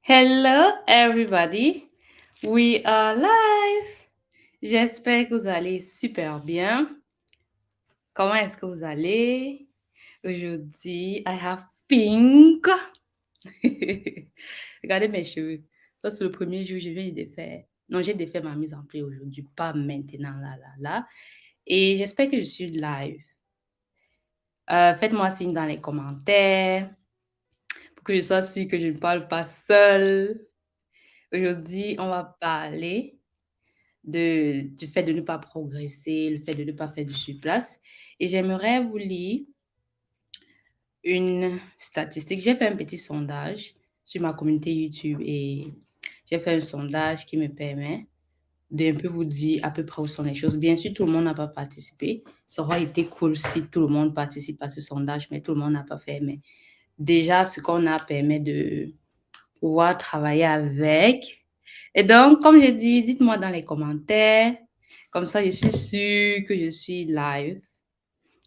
Hello everybody, we are live. J'espère que vous allez super bien. Comment est-ce que vous allez? Aujourd'hui, I have pink. Regardez mes cheveux. Ça, c'est le premier jour, je viens de faire. Non, j'ai défait ma mise en place aujourd'hui, pas maintenant, là. Et j'espère que je suis live. Faites-moi signe dans les commentaires pour que je sois sûre que je ne parle pas seule. Aujourd'hui, on va parler du fait de ne pas progresser, le fait de ne pas faire du sur-place. Et j'aimerais vous lire une statistique. J'ai fait un petit sondage sur ma communauté YouTube et j'ai fait un sondage qui me permet d'un peu vous dire à peu près où sont les choses. Bien sûr, tout le monde n'a pas participé. Ça aurait été cool si tout le monde participe à ce sondage, mais tout le monde n'a pas fait. Mais déjà, ce qu'on a permet de pouvoir travailler avec. Et donc, comme je dis, dites-moi dans les commentaires. Comme ça, je suis sûre que je suis live,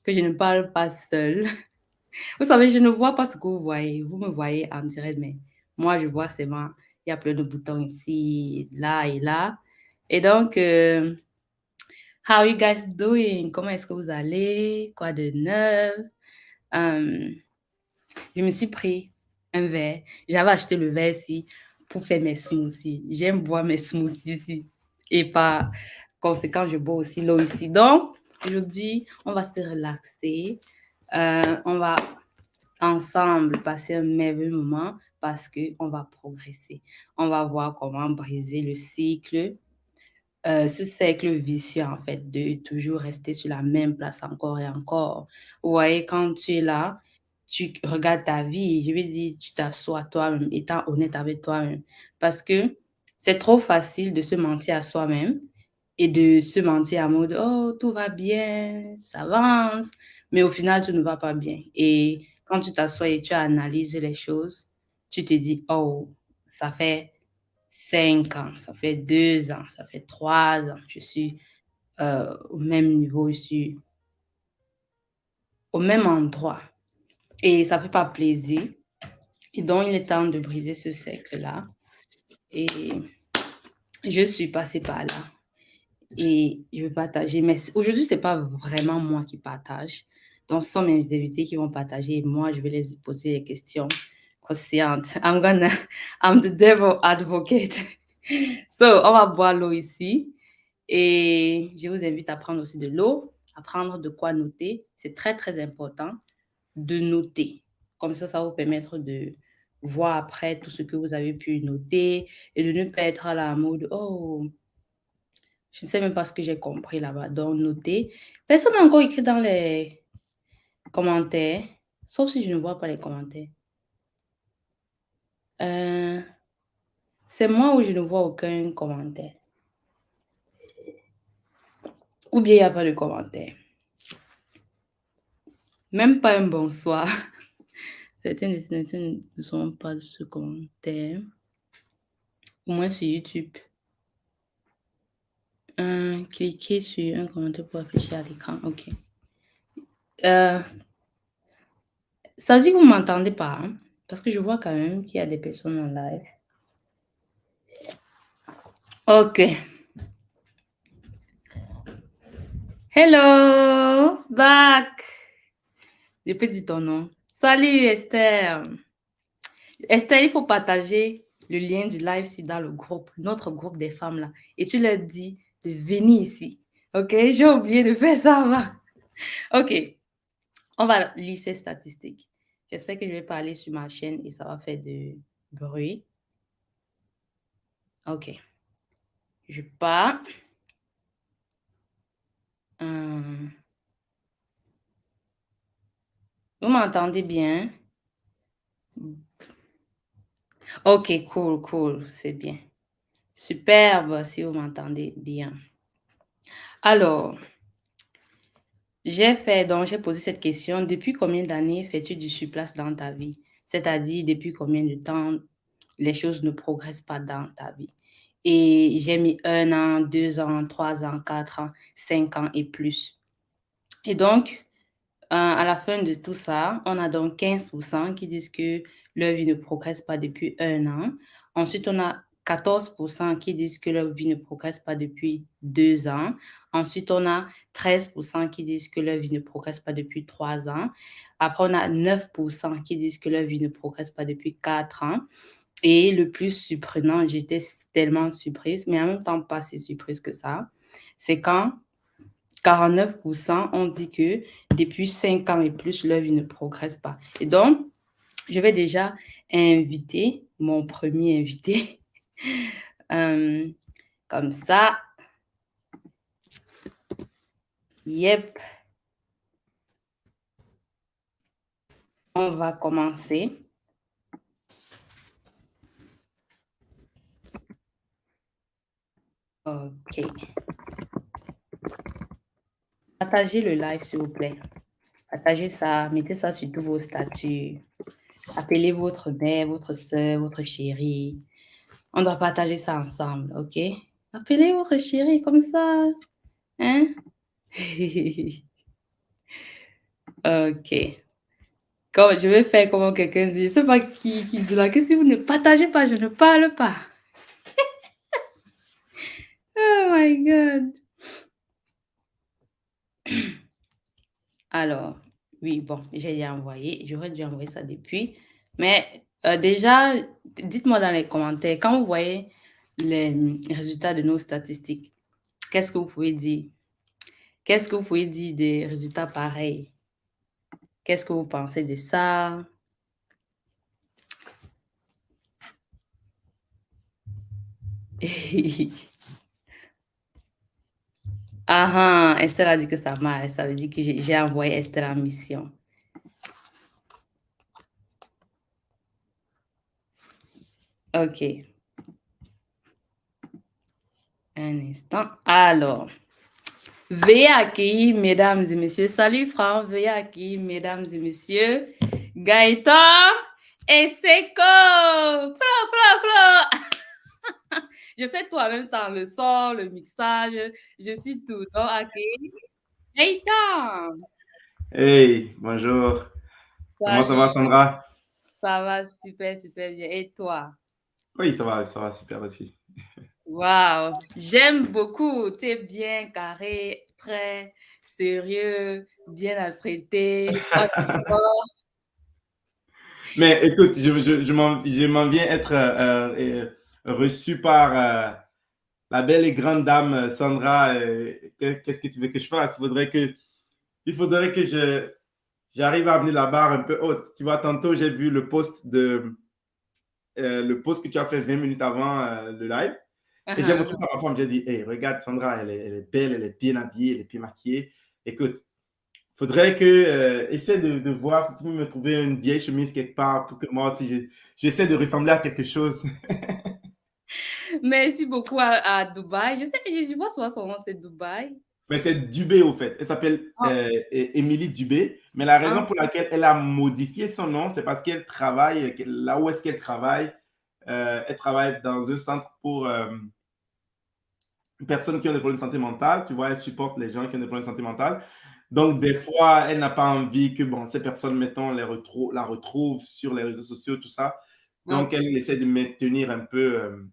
que je ne parle pas seule. Vous savez, je ne vois pas ce que vous voyez. Vous me voyez en direct, mais moi, je vois seulement, il y a plein de boutons ici, là et là. Et donc, how are you guys doing? Comment est-ce que vous allez? Quoi de neuf? Je me suis pris un verre. J'avais acheté le verre ici pour faire mes smoothies. J'aime boire mes smoothies ici. Et par conséquent, je bois aussi l'eau ici. Donc, aujourd'hui, on va se relaxer. On va ensemble passer un merveilleux moment parce qu'on va progresser. On va voir comment briser le cycle. Ce cercle vicieux, en fait, de toujours rester sur la même place encore et encore. Vous voyez, quand tu es là, tu regardes ta vie, je veux dire, tu t'assois toi-même, étant honnête avec toi-même. Parce que c'est trop facile de se mentir à soi-même et de se mentir en mode, oh, tout va bien, ça avance, mais au final, tout ne va pas bien. Et quand tu t'assois et tu analyses les choses, tu te dis, oh, ça fait 5 ans, ça fait 2 ans, ça fait 3 ans, je suis au même niveau, je suis au même endroit. Et ça ne fait pas plaisir. Et donc, il est temps de briser ce cercle-là. Et je suis passée par là. Et je veux partager. Mais aujourd'hui, ce n'est pas vraiment moi qui partage. Donc, ce sont mes invités qui vont partager. Et moi, je vais les poser des questions conscientes. I'm the devil advocate. So, on va boire l'eau ici. Et je vous invite à prendre aussi de l'eau, à prendre de quoi noter. C'est très, très important de noter. Comme ça va vous permettre de voir après tout ce que vous avez pu noter et de ne pas être à la mode « Oh, je ne sais même pas ce que j'ai compris là-bas. » Donc, noter. Personne n'a encore écrit dans les commentaires, sauf si je ne vois pas les commentaires. C'est moi où je ne vois aucun commentaire. Ou bien il n'y a pas de commentaire. Même pas un bonsoir. Certaines destinations ne sont pas de ce commentaire. Au moins sur YouTube. Cliquez sur un commentaire pour afficher à l'écran. OK. Ça veut dire que vous ne m'entendez pas, hein? Parce que je vois quand même qu'il y a des personnes en live. OK. Hello, back. Je peux dire ton nom. Salut Esther. Esther, il faut partager le lien du live ici dans le groupe, notre groupe des femmes là. Et tu leur dis de venir ici. OK? J'ai oublié de faire ça avant. OK. On va lire ces statistiques. J'espère que je vais parler sur ma chaîne et ça va faire de bruit. OK. Je pars. Vous m'entendez bien? OK, cool. C'est bien. Superbe si vous m'entendez bien. Alors, j'ai posé cette question. Depuis combien d'années fais-tu du sur-place dans ta vie? C'est-à-dire, depuis combien de temps les choses ne progressent pas dans ta vie? Et j'ai mis 1 an, 2 ans, 3 ans, 4 ans, 5 ans et plus. Et donc, à la fin de tout ça, on a donc 15% qui disent que leur vie ne progresse pas depuis 1 an. Ensuite, on a 14% qui disent que leur vie ne progresse pas depuis 2 ans. Ensuite, on a 13% qui disent que leur vie ne progresse pas depuis 3 ans. Après, on a 9% qui disent que leur vie ne progresse pas depuis 4 ans. Et le plus surprenant, j'étais tellement surprise, mais en même temps pas si surprise que ça, c'est quand 49% ont dit que depuis 5 ans et plus, leur vie ne progresse pas. Et donc, je vais déjà inviter mon premier invité. Comme ça. Yep. On va commencer. OK. Partagez le live, s'il vous plaît. Partagez ça, mettez ça sur tous vos statuts. Appelez votre mère, votre soeur, votre chérie. On doit partager ça ensemble, OK? Appelez votre chérie comme ça. Hein? OK. Comme, je vais faire comme quelqu'un dit. C'est pas qui dit là que si vous ne partagez pas, je ne parle pas. Oh my God. Alors, oui, bon, j'ai déjà envoyé. J'aurais dû envoyer ça depuis. Mais déjà, dites-moi dans les commentaires, quand vous voyez les résultats de nos statistiques, qu'est-ce que vous pouvez dire? Qu'est-ce que vous pouvez dire des résultats pareils? Qu'est-ce que vous pensez de ça? Ah, Estelle a dit que ça marche. Ça veut dire que j'ai envoyé Estelle en mission. OK. Un instant. Alors, veuillez accueillir, mesdames et messieurs. Salut, Franck. Veuillez accueillir, mesdames et messieurs, Gaëtan et Seko. Flo. Je fais tout en même temps, le son, le mixage. Je suis tout. Donc, accueillir Gaëtan. Hey, bonjour. Comment ça va, Salut. Sandra? Ça va super, super bien. Et toi? Oui, ça va super aussi. Waouh, j'aime beaucoup. Tu es bien carré, très sérieux, bien apprêté. On est fort. Mais écoute, je m'en viens être reçu par la belle et grande dame Sandra. Qu'est-ce que tu veux que je fasse? Il faudrait que j'arrive à amener la barre un peu haute. Tu vois, tantôt, j'ai vu le post que tu as fait 20 minutes avant le live. Et j'ai montré ça à ma femme. J'ai dit, hey, regarde, Sandra, elle est belle, elle est bien habillée, elle est bien maquillée. Écoute, faudrait que essaie de voir si tu peux me trouver une vieille chemise quelque part pour que moi aussi j'essaie de ressembler à quelque chose. Merci beaucoup à Dubaï. Je sais que je vois souvent son nom, c'est Dubaï. Mais c'est Dubé au fait. Elle s'appelle Ah, Émilie Dubé. Mais la raison ah, pour laquelle elle a modifié son nom, c'est parce qu'elle travaille, là où est-ce qu'elle travaille dans un centre pour personnes qui ont des problèmes de santé mentale. Tu vois, elle supporte les gens qui ont des problèmes de santé mentale. Donc, des fois, elle n'a pas envie que bon, ces personnes, mettons, la retrouvent sur les réseaux sociaux, tout ça. Donc, ok, elle essaie de maintenir un peu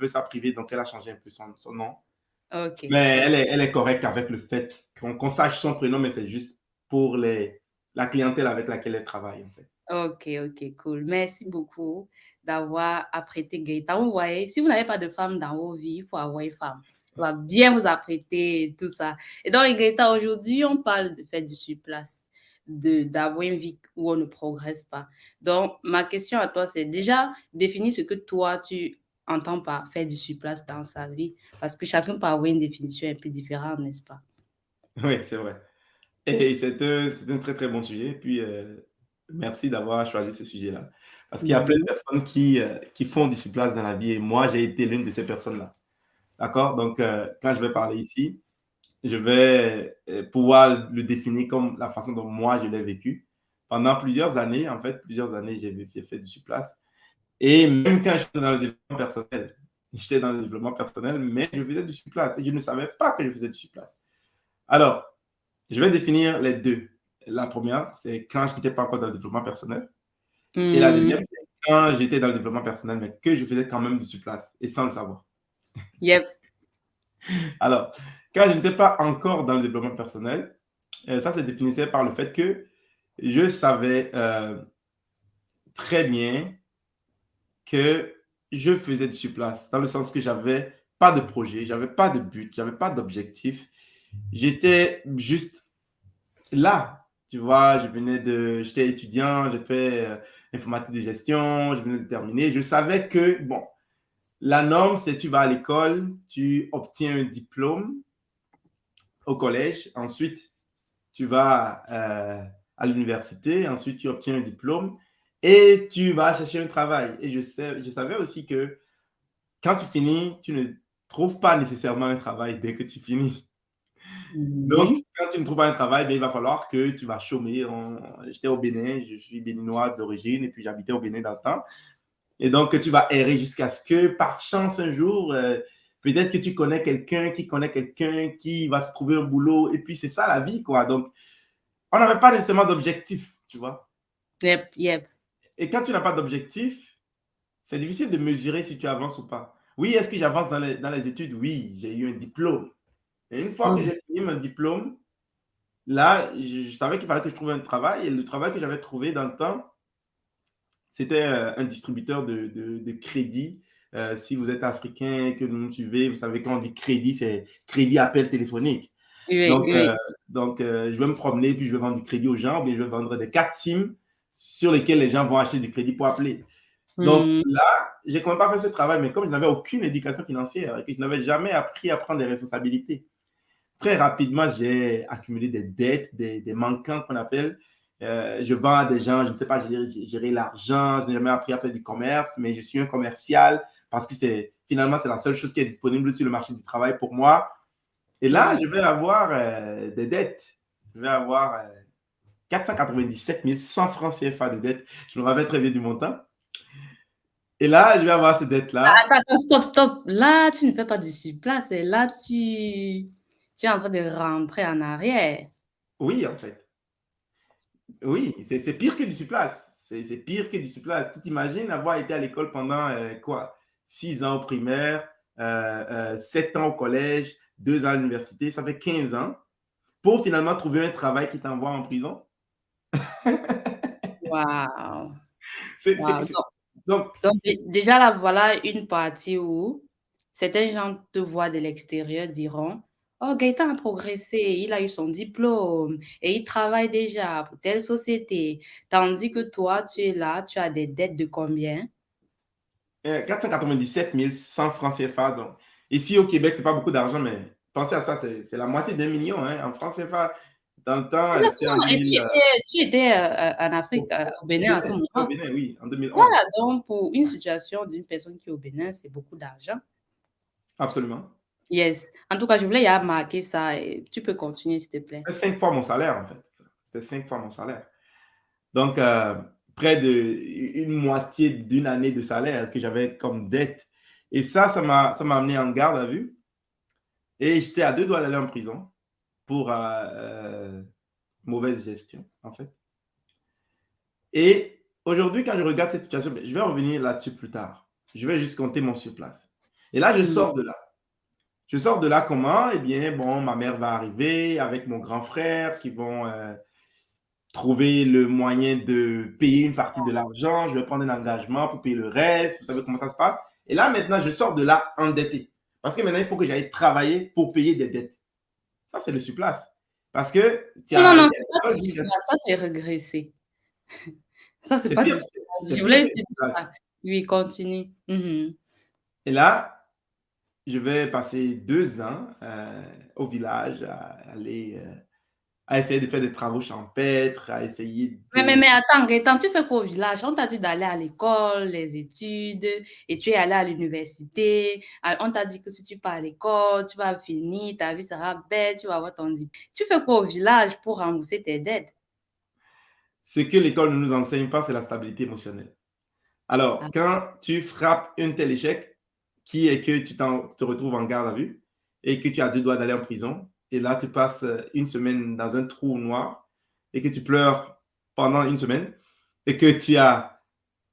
sa privée. Donc, elle a changé un peu son nom. ok, Mais elle est correcte avec le fait qu'on sache son prénom, mais c'est juste pour la clientèle avec laquelle elle travaille, en fait. ok, ok, cool. Merci beaucoup d'avoir apprêté Gaëtan. Vous voyez, si vous n'avez pas de femme dans vos vies, il faut avoir une femme. Elle va bien vous apprêter et tout ça. Et donc, Gaëtan, aujourd'hui, on parle de faire du sur-place, d'avoir une vie où on ne progresse pas. Donc, ma question à toi, c'est déjà définir ce que toi, tu entends par faire du sur-place dans sa vie. Parce que chacun peut avoir une définition un peu différente, n'est-ce pas? Oui, c'est vrai. Et c'est un très, très bon sujet. Puis, merci d'avoir choisi ce sujet-là. Parce qu'il y a plein de Mhm. personnes qui font du surplace dans la vie. Et moi, j'ai été l'une de ces personnes-là. D'accord? Donc, quand je vais parler ici, je vais pouvoir le définir comme la façon dont moi, je l'ai vécu. Pendant plusieurs années, en fait, j'ai fait du surplace. Et même quand j'étais dans le développement personnel, mais je faisais du surplace. Et je ne savais pas que je faisais du surplace. Alors, je vais définir les deux. La première, c'est quand je n'étais pas encore dans le développement personnel. Et la Hmm. deuxième, c'est quand j'étais dans le développement personnel, mais que je faisais quand même du sur-place et sans le savoir. Yep. Alors, quand je n'étais pas encore dans le développement personnel, ça se définissait par le fait que je savais très bien que je faisais du sur-place, dans le sens que j'avais pas de projet, j'avais pas de but, j'avais pas d'objectif. J'étais juste là, tu vois, j'étais étudiant, j'ai fait informatique de gestion, je venais de terminer. Je savais que, bon, la norme, c'est tu vas à l'école, tu obtiens un diplôme au collège, ensuite tu vas à l'université, ensuite tu obtiens un diplôme et tu vas chercher un travail. Et je savais aussi que quand tu finis, tu ne trouves pas nécessairement un travail dès que tu finis. Donc, Mhm. quand tu ne trouves pas un travail, bien, il va falloir que tu vas chômer. J'étais au Bénin, je suis béninois d'origine et puis j'habitais au Bénin dans le temps. Et donc, tu vas errer jusqu'à ce que, par chance, un jour, peut-être que tu connais quelqu'un qui connaît quelqu'un qui va te trouver un boulot. Et puis, c'est ça la vie, quoi. Donc, on n'avait pas nécessairement d'objectif, tu vois. Yep, yep. Et quand tu n'as pas d'objectif, c'est difficile de mesurer si tu avances ou pas. Oui, est-ce que j'avance dans les études? Oui, j'ai eu un diplôme. Et une fois que Mhm. j'ai fini mon diplôme, là, je savais qu'il fallait que je trouve un travail. Et le travail que j'avais trouvé dans le temps, c'était un distributeur de crédit. Si vous êtes africain, que nous suivez, vous savez quand on dit crédit, c'est crédit appel téléphonique. Oui, Donc, oui. je vais me promener, puis je vais vendre du crédit aux gens, ou bien je vais vendre des cartes SIM sur lesquelles les gens vont acheter du crédit pour appeler. Donc Mhm. là, j'ai quand même pas fait ce travail, mais comme je n'avais aucune éducation financière et que je n'avais jamais appris à prendre des responsabilités, très rapidement, j'ai accumulé des dettes, des manquants qu'on appelle. Je vends à des gens, je ne sais pas gérer l'argent, je n'ai jamais appris à faire du commerce, mais je suis un commercial parce que finalement, c'est la seule chose qui est disponible sur le marché du travail pour moi. Et là, Mhm. je vais avoir des dettes. Je vais avoir 497 100 francs CFA de dettes. Je me rappelle très bien du montant. Et là, je vais avoir ces dettes-là. Attends, attends, stop, stop. Là, tu ne fais pas du sur-place. Et là, tu es en train de rentrer en arrière. Oui, en fait. Oui, c'est pire que du surplace. C'est pire que du surplace. Tu t'imagines avoir été à l'école pendant quoi? 6 ans au primaire, 7 ans au collège, 2 ans à l'université, ça fait 15 ans, pour finalement trouver un travail qui t'envoie en prison. Waouh. C'est, c'est, Waouh. c'est- Donc, Donc, déjà, là, voilà une partie où certains gens te voient de l'extérieur, diront: «Oh, Gaëtan a progressé, il a eu son diplôme et il travaille déjà pour telle société». Tandis que toi, tu es là, tu as des dettes de combien? 497 100 francs CFA. Donc, ici au Québec, c'est pas beaucoup d'argent, mais pensez à ça, c'est la moitié d'un million hein, en francs CFA. Dans le temps, c'était en Exactement, et 2000. tu étais, en Afrique, au Au Bénin en ce Bénin, j'étais au moment. Bénin, oui, en Voilà, 2011. donc pour une situation d'une personne qui est au Bénin, c'est beaucoup d'argent. Absolument. Yes. En tout cas, je voulais y marquer ça et tu peux continuer, s'il te plaît. C'était 5 fois mon salaire, en fait. C'était 5 fois mon salaire. Donc, près de une moitié d'une année de salaire que j'avais comme dette. Et ça m'a amené en garde à vue. Et j'étais à 2 doigts d'aller en prison pour mauvaise gestion, en fait. Et aujourd'hui, quand je regarde cette situation, je vais revenir là-dessus plus tard. Je vais juste compter mon surplace. Et là, je Mmh. sors de là. Je sors de là comment? Eh bien, bon, ma mère va arriver avec mon grand frère qui vont trouver le moyen de payer une partie de l'argent. Je vais prendre un engagement pour payer le reste. Vous savez comment ça se passe. Et là, maintenant, je sors de là endetté. Parce que maintenant, il faut que j'aille travailler pour payer des dettes. Ça, c'est le surplace. Parce que tu Non, non, as, non, il y c'est pas a du une situation. surplace, ça c'est régresser. Ça, c'est C'est pas du pire, surplace. c'est Je pire voulais que juste le te dire surplace. ça. Oui, continue. Mmh. Et là, je vais passer 2 ans au village à essayer de faire des travaux champêtres, à essayer Mais de... mais attends, Gaëtan, tu fais quoi au village? On t'a dit d'aller à l'école, les études et tu es allé à l'université. On t'a dit que si tu pars à l'école, tu vas finir, ta vie sera belle, tu vas avoir ton diplôme. Tu fais quoi au village pour rembourser tes dettes? Ce que l'école ne nous enseigne pas, c'est la stabilité émotionnelle. Alors, Ah, quand tu frappes un tel échec, qui est que tu te retrouves en garde à vue et que tu as 2 doigts d'aller en prison, et là, tu passes une semaine dans un trou noir et que tu pleures pendant une semaine et que tu as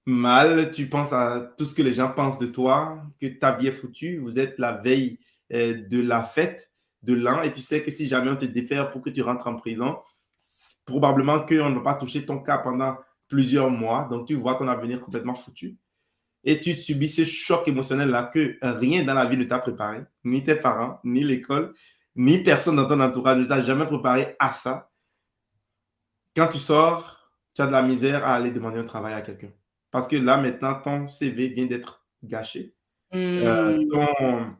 Mal, tu penses à tout ce que les gens pensent de toi, que ta vie est foutue, vous êtes la veille de la fête de l'an et tu sais que si jamais on te défère pour que tu rentres en prison, probablement qu'on ne va pas toucher ton cas pendant plusieurs mois. Donc, tu vois ton avenir complètement foutu et tu subis ce choc émotionnel-là que rien dans la vie ne t'a préparé, ni tes parents, ni l'école, ni personne dans ton entourage ne t'a jamais préparé à ça. Quand tu sors, tu as de la misère à aller demander un travail à quelqu'un. Parce que là, maintenant, ton CV vient d'être gâché. Euh, Hmm, ton,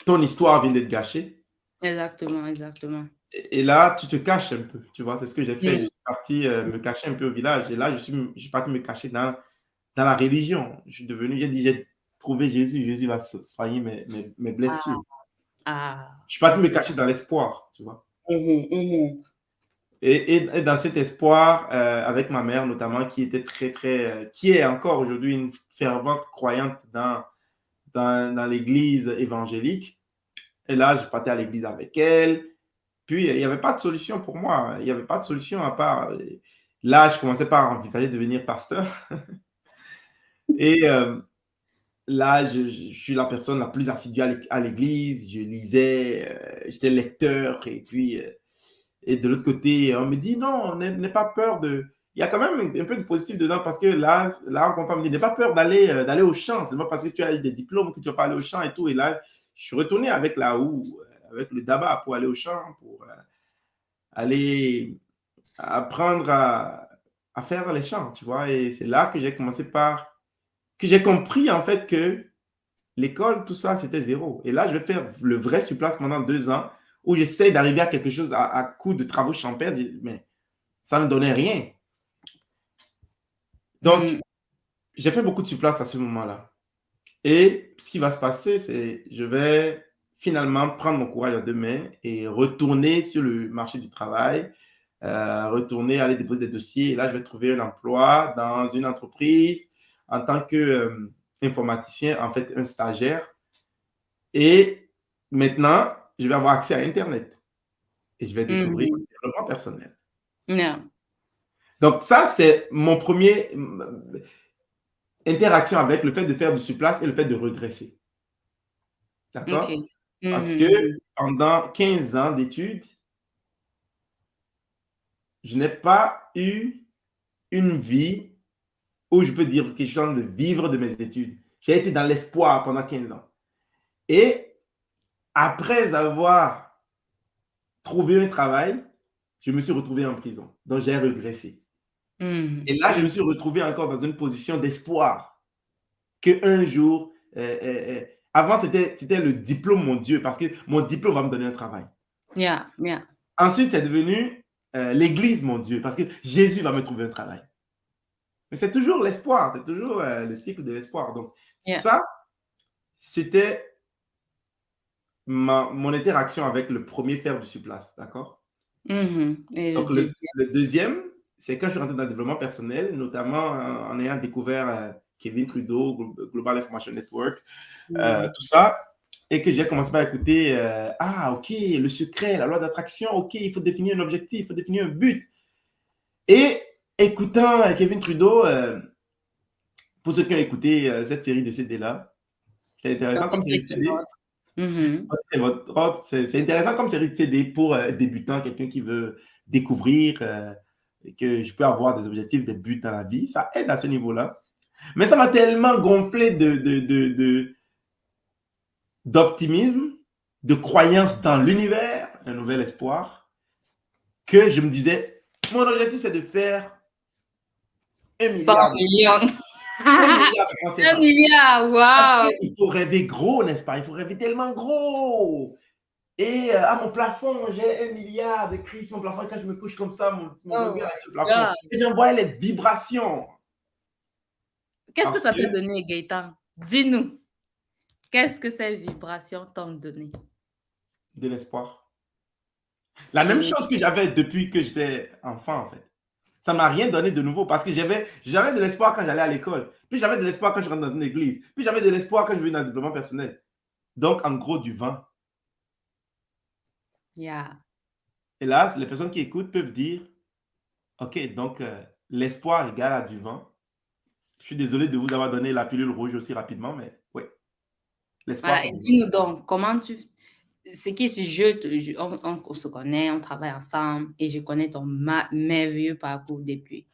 ton histoire vient d'être gâchée. exactement, exactement. Et là, tu te caches un peu. Tu vois, c'est ce que j'ai fait. Je Hmm, suis parti me cacher un peu au village. Et là, je suis parti me cacher dans la religion. Je suis devenu, j'ai dit, j'ai trouvé Jésus. Jésus va soigner mes ah, blessures. ah. Je suis parti me cacher dans l'espoir, tu vois. Mhm, mhm. Et dans cet espoir, avec ma mère notamment, qui était qui est encore aujourd'hui une fervente croyante dans l'église évangélique. Et là, je partais à l'église avec elle. Puis, il n'y avait pas de solution pour moi. Il n'y avait pas de solution à part. Là, je commençais par envisager de devenir pasteur. Et là, je suis la personne la plus assidue à l'église. Je lisais, j'étais lecteur. Et puis, et de l'autre côté, on me dit non, n'aie pas peur de. Il y a quand même un peu de positif dedans parce que là on me dit n'aie pas peur d'aller au champ. C'est pas parce que tu as des diplômes que tu vas pas aller au champ et tout. Et là, je suis retourné avec la houe, avec le daba pour aller au champ, pour aller apprendre à faire les champs, tu vois. Et c'est là que j'ai commencé que j'ai compris en fait que l'école, tout ça, c'était zéro. Et là, je vais faire le vrai sur place pendant 2 ans où j'essaie d'arriver à quelque chose à coup de travaux champêtres, mais ça ne donnait rien. Donc, Hmm, j'ai fait beaucoup de surplace à ce moment-là. Et ce qui va se passer, c'est je vais finalement prendre mon courage à deux mains et retourner sur le marché du travail, retourner aller déposer des dossiers. Et là, je vais trouver un emploi dans une entreprise en tant qu'informaticien, en fait, un stagiaire. Et maintenant, je vais avoir accès à Internet et je vais découvrir mhm. le développement personnel. Yeah. Donc, ça, c'est mon premier interaction avec le fait de faire du surplace et le fait de regresser. D'accord? OK. Parce Mhm, que mhm. pendant 15 ans d'études, je n'ai pas eu une vie où je peux dire que je suis en train de vivre de mes études. J'ai été dans l'espoir pendant 15 ans. Et après avoir trouvé un travail, je me suis retrouvé en prison. Donc, j'ai regressé. Mhm, Et là, je me mhm. suis retrouvé encore dans une position d'espoir qu'un jour, avant, c'était le diplôme, mon Dieu, parce que mon diplôme va me donner un travail. Yeah, yeah. Ensuite, c'est devenu l'Église, mon Dieu, parce que Jésus va me trouver un travail. Mais c'est toujours l'espoir, c'est toujours le cycle de l'espoir. Donc, Yeah. ça, c'était mon interaction avec le premier faire du surplace, d'accord? Mhm. Et le Donc, deuxième? le deuxième, c'est quand je suis rentré dans le développement personnel, notamment en ayant découvert Kevin Trudeau, Global Information Network, Mhm. tout ça, et que j'ai commencé par écouter, ah, ok, le secret, la loi d'attraction, ok, il faut définir un objectif, il faut définir un but. Et écoutant Kevin Trudeau, pour ceux qui ont écouté cette série de CD-là, c'est Donc, intéressant comme série c'était de quel CD. ordre? Mhm. C'est intéressant comme série de CD pour débutant, quelqu'un qui veut découvrir que je peux avoir des objectifs, des buts dans la vie. Ça aide à ce niveau-là. Mais ça m'a tellement gonflé d'optimisme, de croyance dans l'univers, un nouvel espoir, que je me disais, mon objectif, c'est de faire un 100 milliard de, millions. 1 milliard de francs 1 CFA. milliard, Parce wow! qu'il faut rêver gros, n'est-ce pas? Il faut rêver tellement gros. Et à mon plafond, j'ai 1 milliard de cris sur mon plafond. Et quand je me couche comme ça, mon Oh regard est sur le my plafond. God! Et j'envoie les vibrations. Qu'est-ce que Parce ça t'a que donné, Gaëtan? Dis-nous, qu'est-ce que ces vibrations t'ont donné? de l'espoir. La même Et chose que j'avais depuis que j'étais enfant, en fait. Ça m'a rien donné de nouveau parce que j'avais de l'espoir quand j'allais à l'école. Puis j'avais de l'espoir quand je rentre dans une église. Puis j'avais de l'espoir quand je venais dans le développement personnel. Donc, en gros, du vent. yeah. Et là, les personnes qui écoutent peuvent dire, OK, donc l'espoir égale à du vent. Je suis désolé de vous avoir donné la pilule rouge aussi rapidement, mais oui, l'espoir, Voilà, c'est et du vent. dis-nous donc, comment tu ce qui est on se connaît, on travaille ensemble et je connais ton merveilleux parcours depuis.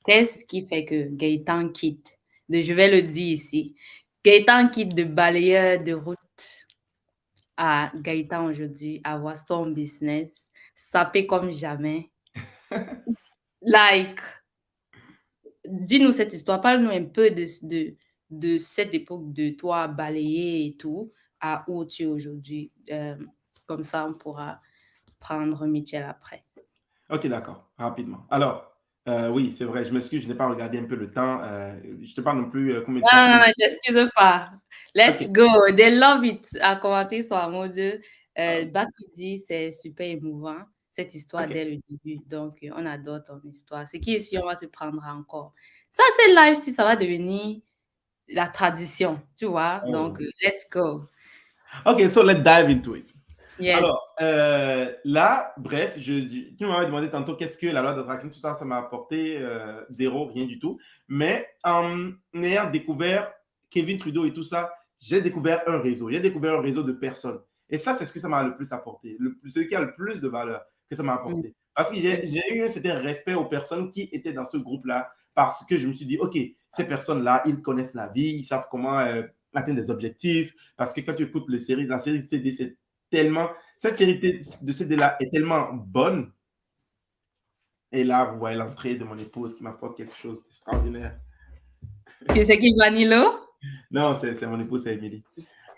Qu'est-ce qui fait que Gaëtan quitte je vais le dire ici, Gaëtan quitte de balayeur de route à Gaëtan aujourd'hui, avoir son business, sapé comme jamais. Like, dis-nous cette histoire, parle-nous un peu de cette époque de toi balayer et tout, à où tu es aujourd'hui. Comme ça, on pourra prendre Michel après. Ok, d'accord, rapidement. Alors, oui, c'est vrai, je m'excuse, je n'ai pas regardé un peu le temps. Je te parle non plus combien de temps. Non, non, non, t'excuses pas. Ok, Let's go. They love it. À commenter sur un mot de ah, Bakidi, c'est super émouvant, cette histoire ok. dès le début. Donc, on adore ton histoire. Ce qui est sûr, on va se prendre encore. Ça, c'est live si ça va devenir la tradition, tu vois. Donc, Oh. let's go. Ok, so let's dive into it. Yes. Alors, là, bref, tu m'avais demandé tantôt qu'est-ce que la loi d'attraction, tout ça, ça m'a apporté zéro, rien du tout. Mais en ayant découvert Kevin Trudeau et tout ça, j'ai découvert un réseau. J'ai découvert un réseau de personnes. Et ça, c'est ce que ça m'a le plus apporté, ce qui a le plus de valeur que ça m'a Mm. apporté. Parce que j'ai eu un certain respect aux personnes qui étaient dans ce groupe-là, parce que je me suis dit, OK, ces personnes-là, ils connaissent la vie, ils savent comment atteindre des objectifs. Parce que quand tu écoutes la série CD, c'est tellement cette série de CD-là est tellement bonne. Et là, vous voyez l'entrée de mon épouse qui m'apporte quelque chose d'extraordinaire. C'est qui Vanilo? Non, c'est mon épouse, c'est Émilie.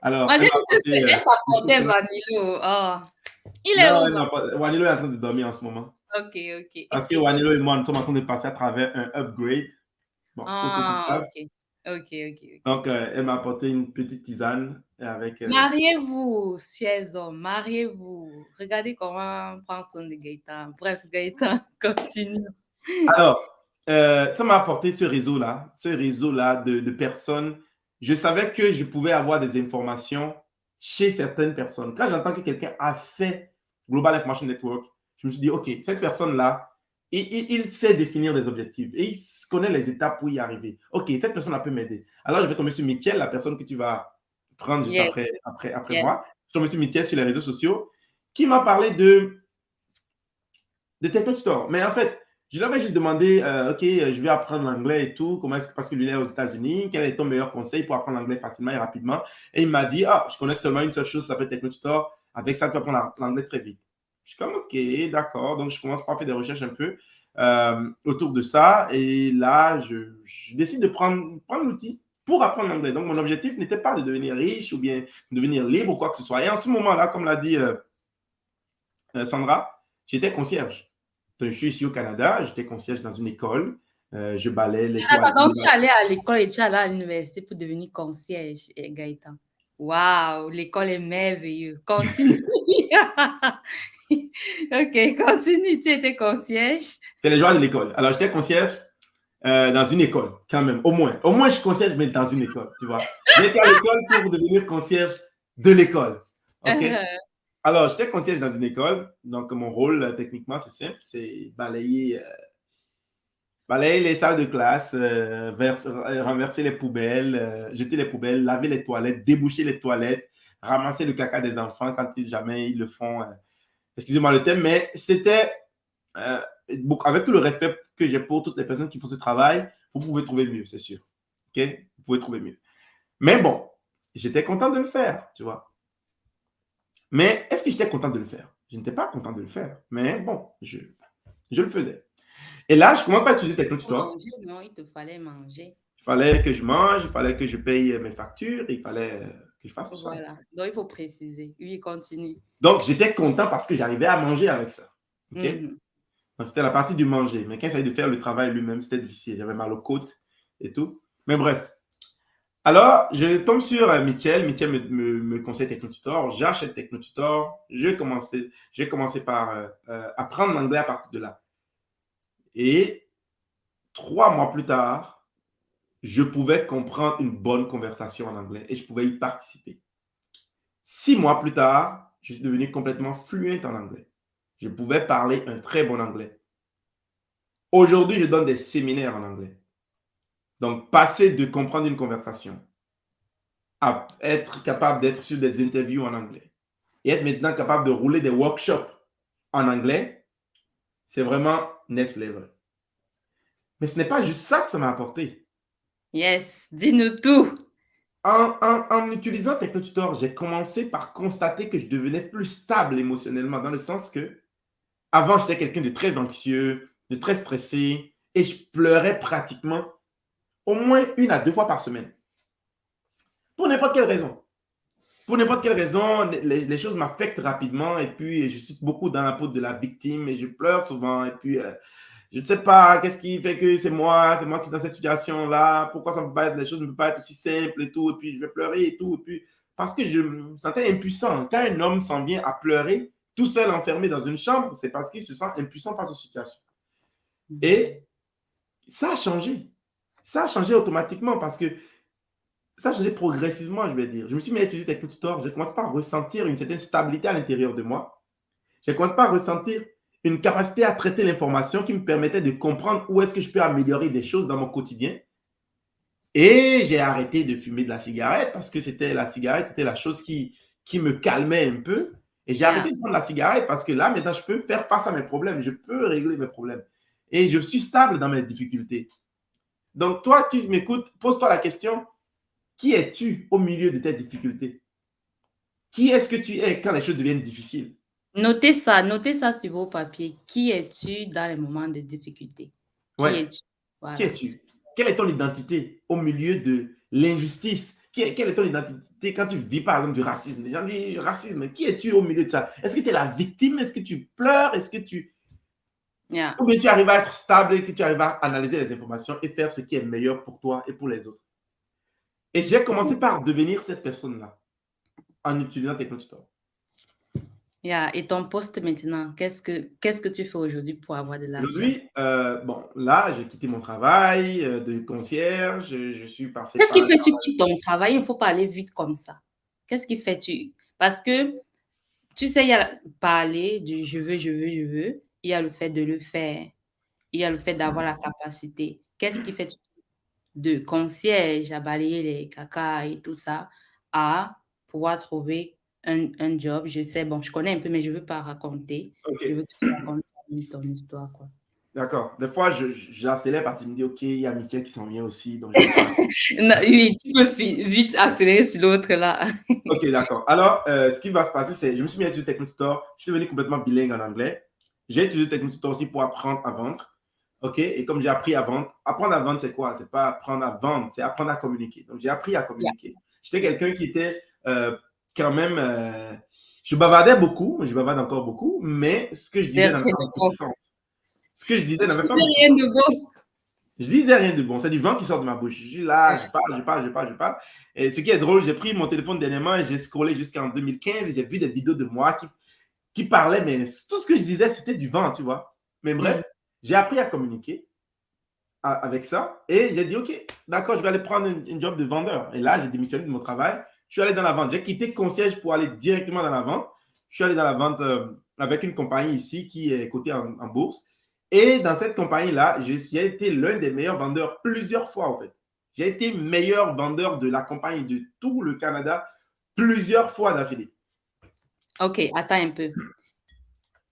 Alors, Moi, elle j'ai m'a dit que apporté elle du t'apportait chocolat. Vanilo. Oh. Il est Non, où, elle Vanilo? m'a pas. Wanilo est en train de dormir en ce moment. Ok, ok. Parce que Wanilo et moi, nous sommes en train de passer à travers un upgrade. Bon, pour ceux qui le Ah, savent. ok. Ok, ok, ok. Donc, elle m'a apporté une petite tisane avec. Mariez-vous, chers hommes, mariez-vous. Regardez comment on prend soin de Gaëtan. Bref, Gaëtan, continue. Alors, ça m'a apporté ce réseau-là de personnes. Je savais que je pouvais avoir des informations chez certaines personnes. Quand j'entends que quelqu'un a fait Global Information Network, je me suis dit, OK, cette personne-là, il sait définir des objectifs et il connaît les étapes pour y arriver. OK, cette personne-là peut m'aider. Alors, je vais tomber sur Michel, la personne que tu vas prendre juste Yes, après yes. moi. Je tombe sur Michel sur les réseaux sociaux qui m'a parlé de Techno Tutor. Mais en fait, je lui avais juste demandé, OK, je vais apprendre l'anglais et tout, parce que lui est aux États-Unis, quel est ton meilleur conseil pour apprendre l'anglais facilement et rapidement? Et il m'a dit, ah, je connais seulement une seule chose, ça s'appelle Techno Tutor. Avec ça, tu vas apprendre l'anglais très vite. Je suis comme, OK, d'accord. Donc, je commence par faire des recherches un peu autour de ça. Et là, je décide de prendre l'outil pour apprendre l'anglais. Donc, mon objectif n'était pas de devenir riche ou bien devenir libre ou quoi que ce soit. Et en ce moment-là, comme l'a dit Sandra, j'étais concierge. Donc, je suis ici au Canada, j'étais concierge dans une école. Je balais les toilettes. Attends, donc tu es allé à l'école et tu es allé à l'université pour devenir concierge, Gaëtan. Waouh, l'école est merveilleuse. Continue. Ok, continue. Tu étais concierge. C'est les joies de l'école. Alors, j'étais concierge dans une école, quand même. Au moins. Au moins, je suis concierge, mais dans une école, tu vois. J'étais à l'école pour devenir concierge de l'école. OK? Alors, j'étais concierge dans une école. Donc, mon rôle, techniquement, c'est simple. C'est balayer les salles de classe, renverser les poubelles, jeter les poubelles, laver les toilettes, déboucher les toilettes, ramasser le caca des enfants quand jamais ils le font. Excusez-moi le thème, mais c'était, avec tout le respect que j'ai pour toutes les personnes qui font ce travail, vous pouvez trouver mieux, c'est sûr. OK? Vous pouvez trouver mieux. Mais bon, j'étais content de le faire, tu vois. Mais est-ce que j'étais content de le faire? Je n'étais pas content de le faire. Mais bon, je le faisais. Et là, je commence pas à utiliser Pour Technotutor. manger, non, il te fallait manger. Il fallait que je mange, il fallait que je paye mes factures, il fallait que je fasse tout ça. Voilà. Donc, il faut préciser. Oui, continue. Donc, j'étais content parce que j'arrivais à manger avec ça. OK? Mhm. Donc, c'était la partie du manger. Mais quand il s'agit de faire le travail lui-même, c'était difficile. J'avais mal aux côtes et tout. Mais bref. Alors, je tombe sur Michel. Michel me conseille Technotutor. J'achète Technotutor. J'ai commencé par apprendre l'anglais à partir de là. Et 3 mois plus tard, je pouvais comprendre une bonne conversation en anglais et je pouvais y participer. 6 mois plus tard, je suis devenu complètement fluent en anglais. Je pouvais parler un très bon anglais. Aujourd'hui, je donne des séminaires en anglais. Donc, passer de comprendre une conversation à être capable d'être sur des interviews en anglais et être maintenant capable de rouler des workshops en anglais, c'est vraiment next level. Mais ce n'est pas juste ça que ça m'a apporté. Yes, dis-nous tout. En utilisant Technotutor, j'ai commencé par constater que je devenais plus stable émotionnellement, dans le sens que avant, j'étais quelqu'un de très anxieux, de très stressé, et je pleurais pratiquement au moins 1 à 2 fois par semaine. Pour n'importe quelle raison. Pour n'importe quelle raison, les choses m'affectent rapidement, et puis je suis beaucoup dans la peau de la victime, et je pleure souvent, et puis je ne sais pas qu'est-ce qui fait que c'est moi qui suis dans cette situation-là, pourquoi ça me peut pas être, les choses ne peuvent pas être aussi simples et tout, et puis je vais pleurer et tout, et puis parce que je me sentais impuissant. Quand un homme s'en vient à pleurer, tout seul enfermé dans une chambre, c'est parce qu'il se sent impuissant face aux situations. Et ça a changé. Ça a changé automatiquement parce que ça a changé progressivement, je vais dire. Je me suis mis à utiliser Technotutor, j'ai commencé par ressentir une certaine stabilité à l'intérieur de moi. J'ai commencé par ressentir une capacité à traiter l'information qui me permettait de comprendre où est-ce que je peux améliorer des choses dans mon quotidien. Et j'ai arrêté de fumer de la cigarette parce que la cigarette était la chose qui me calmait un peu. Et j'ai Yeah. arrêté de prendre la cigarette parce que là, maintenant, je peux faire face à mes problèmes. Je peux régler mes problèmes. Et je suis stable dans mes difficultés. Donc, toi qui m'écoutes, pose-toi la question, qui es-tu au milieu de tes difficultés? Qui est-ce que tu es quand les choses deviennent difficiles? Notez ça sur vos papiers. Qui es-tu dans les moments de difficulté? Qui Ouais. es-tu? Qui Voilà. es-tu? Quelle est ton identité au milieu de l'injustice? Quelle est ton identité quand tu vis par exemple du racisme? Les gens disent racisme. Qui es-tu au milieu de ça? Est-ce que tu es la victime? Est-ce que tu pleures? Est-ce que tu... Yeah. Ou bien tu arrives à être stable et que tu arrives à analyser les informations et faire ce qui est meilleur pour toi et pour les autres? Et j'ai commencé par devenir cette personne-là en utilisant Technotutor. Yeah. Et ton poste maintenant, qu'est-ce que tu fais aujourd'hui pour avoir de l'argent? Aujourd'hui, bon, là, j'ai quitté mon travail de concierge. Je suis passé Qu'est-ce par qui un fait que tu travail. quittes ton travail? Il ne faut pas aller vite comme ça. Qu'est-ce qui fait que tu... Parce que, tu sais, il y a parler du je veux, je veux, je veux. Il y a le fait de le faire. Il y a le fait d'avoir la capacité. Qu'est-ce qui fait de concierge à balayer les caca et tout ça, à pouvoir trouver un job? Je sais, bon, je connais un peu, mais je ne veux pas raconter. Ok, Je veux que tu racontes ton histoire, quoi. d'accord. Des fois, j'accélère parce que je me dis, ok, il y a Michel qui s'en vient aussi, donc je vais pas. Non, oui, tu peux vite accélérer sur l'autre là. Ok, d'accord. Alors, ce qui va se passer, c'est je me suis mis à utiliser Technotutor. Je suis devenu complètement bilingue en anglais. J'ai utilisé Technotutor aussi pour apprendre à vendre. Ok, et comme j'ai appris à vendre, apprendre à vendre, c'est quoi? C'est pas apprendre à vendre, c'est apprendre à communiquer. Donc, j'ai appris à Yeah. communiquer. J'étais quelqu'un qui était quand même. Je bavardais beaucoup, je bavarde encore beaucoup, mais ce que je C'est disais rien n'avait pas de beaucoup de bon. sens. Ce que je disais Tu n'avait pas disais beaucoup de rien sens. de bon. Je disais rien de bon, c'est du vent qui sort de ma bouche. Je suis là, je parle. Et ce qui est drôle, j'ai pris mon téléphone dernièrement et j'ai scrollé jusqu'en 2015 et j'ai vu des vidéos de moi qui parlaient, mais tout ce que je disais, c'était du vent, tu vois. Mais Mm. bref, j'ai appris à communiquer avec ça et j'ai dit, OK, d'accord, je vais aller prendre une job de vendeur. Et là, j'ai démissionné de mon travail. Je suis allé dans la vente. J'ai quitté concierge pour aller directement dans la vente. Je suis allé dans la vente avec une compagnie ici qui est cotée en bourse. Et dans cette compagnie-là, j'ai été l'un des meilleurs vendeurs plusieurs fois, en fait. J'ai été meilleur vendeur de la compagnie de tout le Canada plusieurs fois d'affilée. Ok, attends un peu.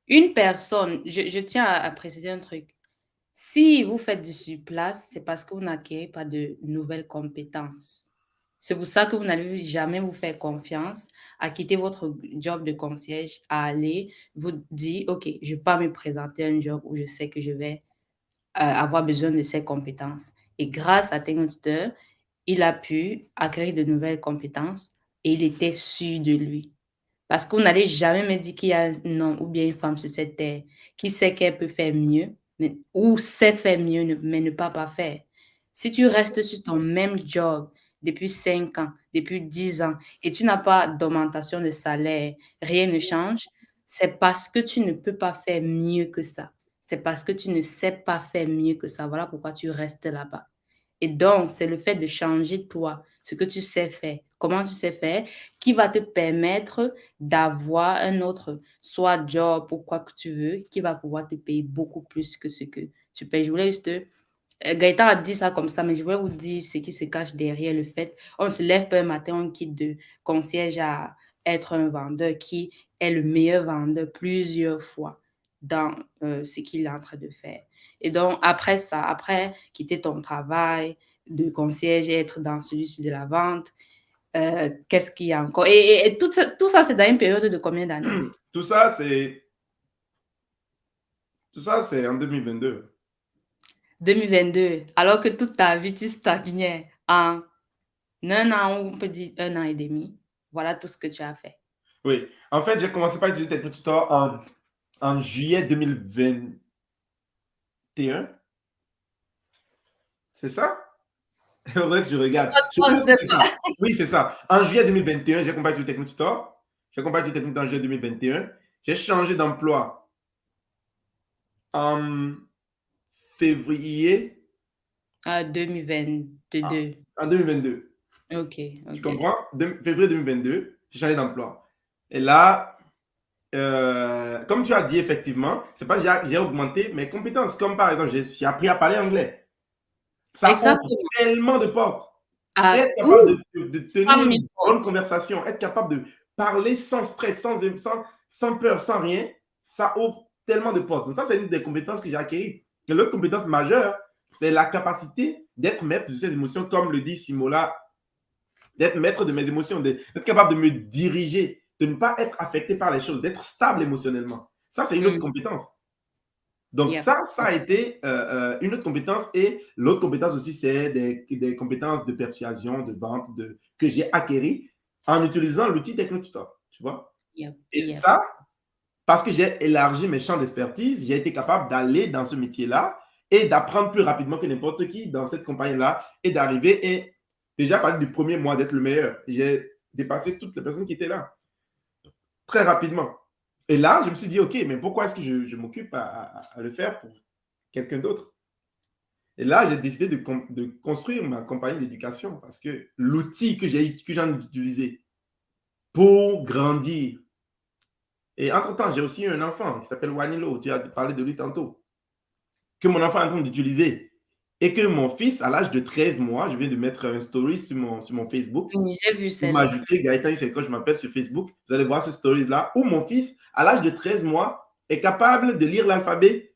Une personne, je tiens à préciser un truc. Si vous faites du sur-place, c'est parce que vous n'acquérez pas de nouvelles compétences. C'est pour ça que vous n'allez jamais vous faire confiance à quitter votre job de concierge, à aller vous dire, OK, je ne vais pas me présenter à un job où je sais que je vais avoir besoin de ces compétences. Et grâce à Technotuteur, il a pu acquérir de nouvelles compétences et il était sûr de lui. Parce qu'on n'allait jamais me dire qu'il y a un homme ou bien une femme sur cette terre qui sait qu'elle peut faire mieux ou sait faire mieux, mais ne pas faire. Si tu restes sur ton même job depuis 5 ans, depuis 10 ans et tu n'as pas d'augmentation de salaire, rien ne change, c'est parce que tu ne peux pas faire mieux que ça. C'est parce que tu ne sais pas faire mieux que ça. Voilà pourquoi tu restes là-bas. Et donc, c'est le fait de changer toi, ce que tu sais faire, comment tu sais faire, qui va te permettre d'avoir un autre, soit job ou quoi que tu veux, qui va pouvoir te payer beaucoup plus que ce que super. Je voulais juste... Gaëtan a dit ça comme ça, mais je voulais vous dire ce qui se cache derrière le fait. On se lève pas un matin, on quitte de concierge à être un vendeur qui est le meilleur vendeur plusieurs fois dans ce qu'il est en train de faire. Et donc, après ça, après quitter ton travail de concierge et être dans celui-ci de la vente, qu'est-ce qu'il y a encore? Et tout ça, c'est dans une période de combien d'années? Tout ça, c'est en 2022. 2022, alors que toute ta vie, tu stagnais en un an, on peut dire 1 an et demi. Voilà tout ce que tu as fait. Oui. En fait, j'ai commencé par utiliser Technotutor en juillet 2021. C'est ça? Il faudrait que je regarde. Je Oh, pense que c'est c'est ça. ça. Oui, c'est ça. En juillet 2021, j'ai accompagné du Technotutor. J'ai accompagné du Technotutor en juillet 2021. J'ai changé d'emploi en février 2022. en 2022. Ok, Tu ok. comprends? Février 2022, j'ai changé d'emploi. Et là, comme tu as dit, effectivement, c'est pas que j'ai augmenté mes compétences. Comme par exemple, j'ai appris à parler anglais. Ça ouvre Exactement. tellement de portes. À Être capable de 100 tenir 000 une bonne portes. conversation, être capable de parler sans stress, sans peur, sans rien, ça ouvre tellement de portes. Donc ça, c'est une des compétences que j'ai acquises. Et l'autre compétence majeure, c'est la capacité d'être maître de ses émotions, comme le dit Simola, d'être maître de mes émotions, d'être capable de me diriger, de ne pas être affecté par les choses, d'être stable émotionnellement. Ça, c'est une autre Mm, compétence. Donc yep. ça a été une autre compétence. Et l'autre compétence aussi, c'est des compétences de persuasion, de vente, que j'ai acquéries en utilisant l'outil Technotutor, tu vois. Yep. Et Yep. ça, parce que j'ai élargi mes champs d'expertise, j'ai été capable d'aller dans ce métier-là et d'apprendre plus rapidement que n'importe qui dans cette compagnie-là et d'arriver et déjà, à partir du premier mois, d'être le meilleur. J'ai dépassé toutes les personnes qui étaient là très rapidement. Et là, je me suis dit, OK, mais pourquoi est-ce que je m'occupe à le faire pour quelqu'un d'autre? Et là, j'ai décidé de construire ma compagnie d'éducation parce que l'outil que j'ai utilisé pour grandir. Et entre-temps, j'ai aussi un enfant qui s'appelle Wanilo, tu as parlé de lui tantôt, que mon enfant est en train d'utiliser. Et que mon fils, à l'âge de 13 mois, je viens de mettre un story sur mon Facebook. Oui, j'ai vu Vous celle-là. m'ajoutez, Gaëtan, c'est quand je m'appelle sur Facebook, vous allez voir ce story-là, où mon fils, à l'âge de 13 mois, est capable de lire l'alphabet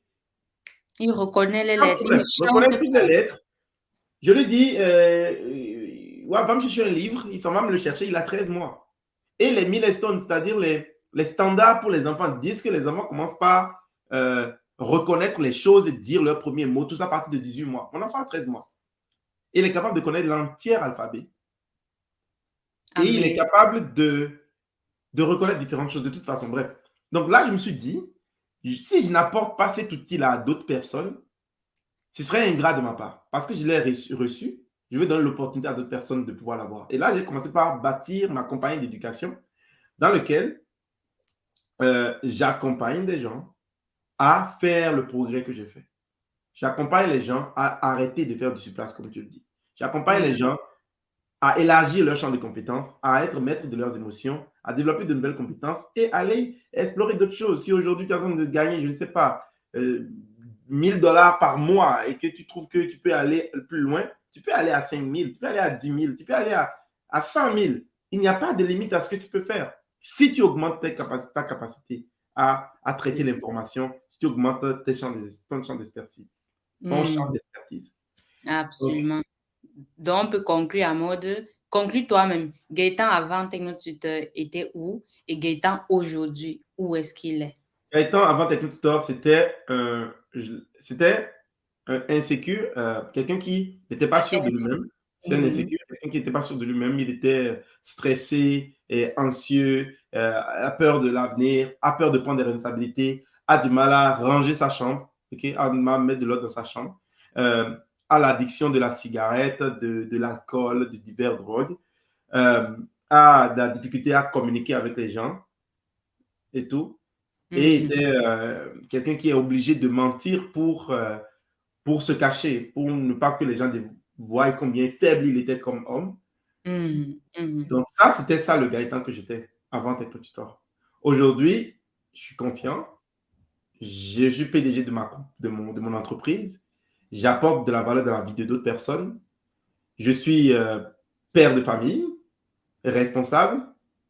Il reconnaît les sans lettres. Il ne problème. Je chante reconnais toutes les pas. lettres. Je lui dis, ouais, va me chercher un livre, il s'en va me le chercher, il a 13 mois. Et les milestones, c'est-à-dire les standards pour les enfants, disent que les enfants commencent par reconnaître les choses et dire leurs premiers mots, tout ça à partir de 18 mois. Mon enfant a 13 mois. Il est capable de connaître l'entier alphabet. Et il est Mais capable de reconnaître différentes choses de toute façon. Bref. Donc là, je me suis dit, si je n'apporte pas cet outil-là à d'autres personnes, ce serait ingrat de ma part. Parce que je l'ai reçu, je veux donner l'opportunité à d'autres personnes de pouvoir l'avoir. Et là, j'ai commencé par bâtir ma compagnie d'éducation dans laquelle j'accompagne des gens à faire le progrès que j'ai fait. J'accompagne les gens à arrêter de faire du surplace, comme tu le dis. J'accompagne les oui. gens à élargir leur champ de compétences, à être maître de leurs émotions, à développer de nouvelles compétences et aller explorer d'autres choses. Si aujourd'hui tu es en train de gagner, je ne sais pas, 1000 $ par mois et que tu trouves que tu peux aller plus loin, tu peux aller à 5000, tu peux aller à 10 000, tu peux aller à 100 000. Il n'y a pas de limite à ce que tu peux faire. Si tu augmentes ta capacité à traiter l'information, si tu augmentes ton champ d'expertise. Ton champ Mm, d'expertise. Donc, absolument. Donc, on peut conclure à mode, conclue toi-même. Gaëtan avant Technotuteur était où? Et Gaëtan aujourd'hui, où est-ce qu'il est? Gaëtan, avant Techno Tutor, c'était un insécure, quelqu'un qui n'était pas sûr de lui-même. C'est un Mhm. insécure, quelqu'un qui n'était pas sûr de lui-même. Il était stressé, et anxieux, a peur de l'avenir, a peur de prendre des responsabilités, a du mal à ranger sa chambre, okay, a du mal à mettre de l'ordre dans sa chambre, a l'addiction de la cigarette, de l'alcool, de diverses drogues, a de la difficulté à communiquer avec les gens et tout. Et Mhm. était quelqu'un qui est obligé de mentir pour se cacher, pour ne pas que les gens voient combien faible il était comme homme. Mhm. Mhm. Donc ça, c'était ça le Gaëtan que j'étais avant Techno Tutor. Aujourd'hui, je suis confiant, Je suis PDG de mon entreprise. J'apporte de la valeur dans la vie de d'autres personnes. Je suis père de famille, responsable,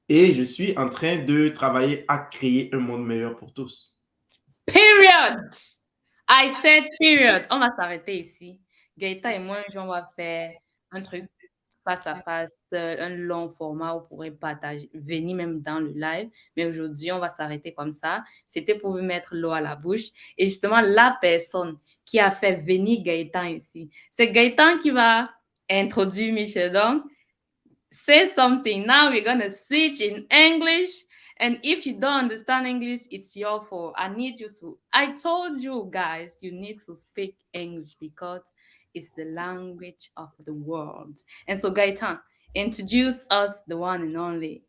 et je suis en train de travailler à créer un monde meilleur pour tous. Period. I said period. On va s'arrêter ici. Gaëtan et moi, on va faire un truc face à face, un long format où on pourrait partager, venir même dans le live. Mais aujourd'hui, on va s'arrêter comme ça. C'était pour vous mettre l'eau à la bouche. Et justement, la personne qui a fait venir Gaëtan ici, c'est Gaëtan qui va introduire Michel. Donc, say something. Now we're going to switch in English. And if you don't understand English, it's your fault. I told you guys, you need to speak English because it's the language of the world. And so, Gaetan, introduce us the one and only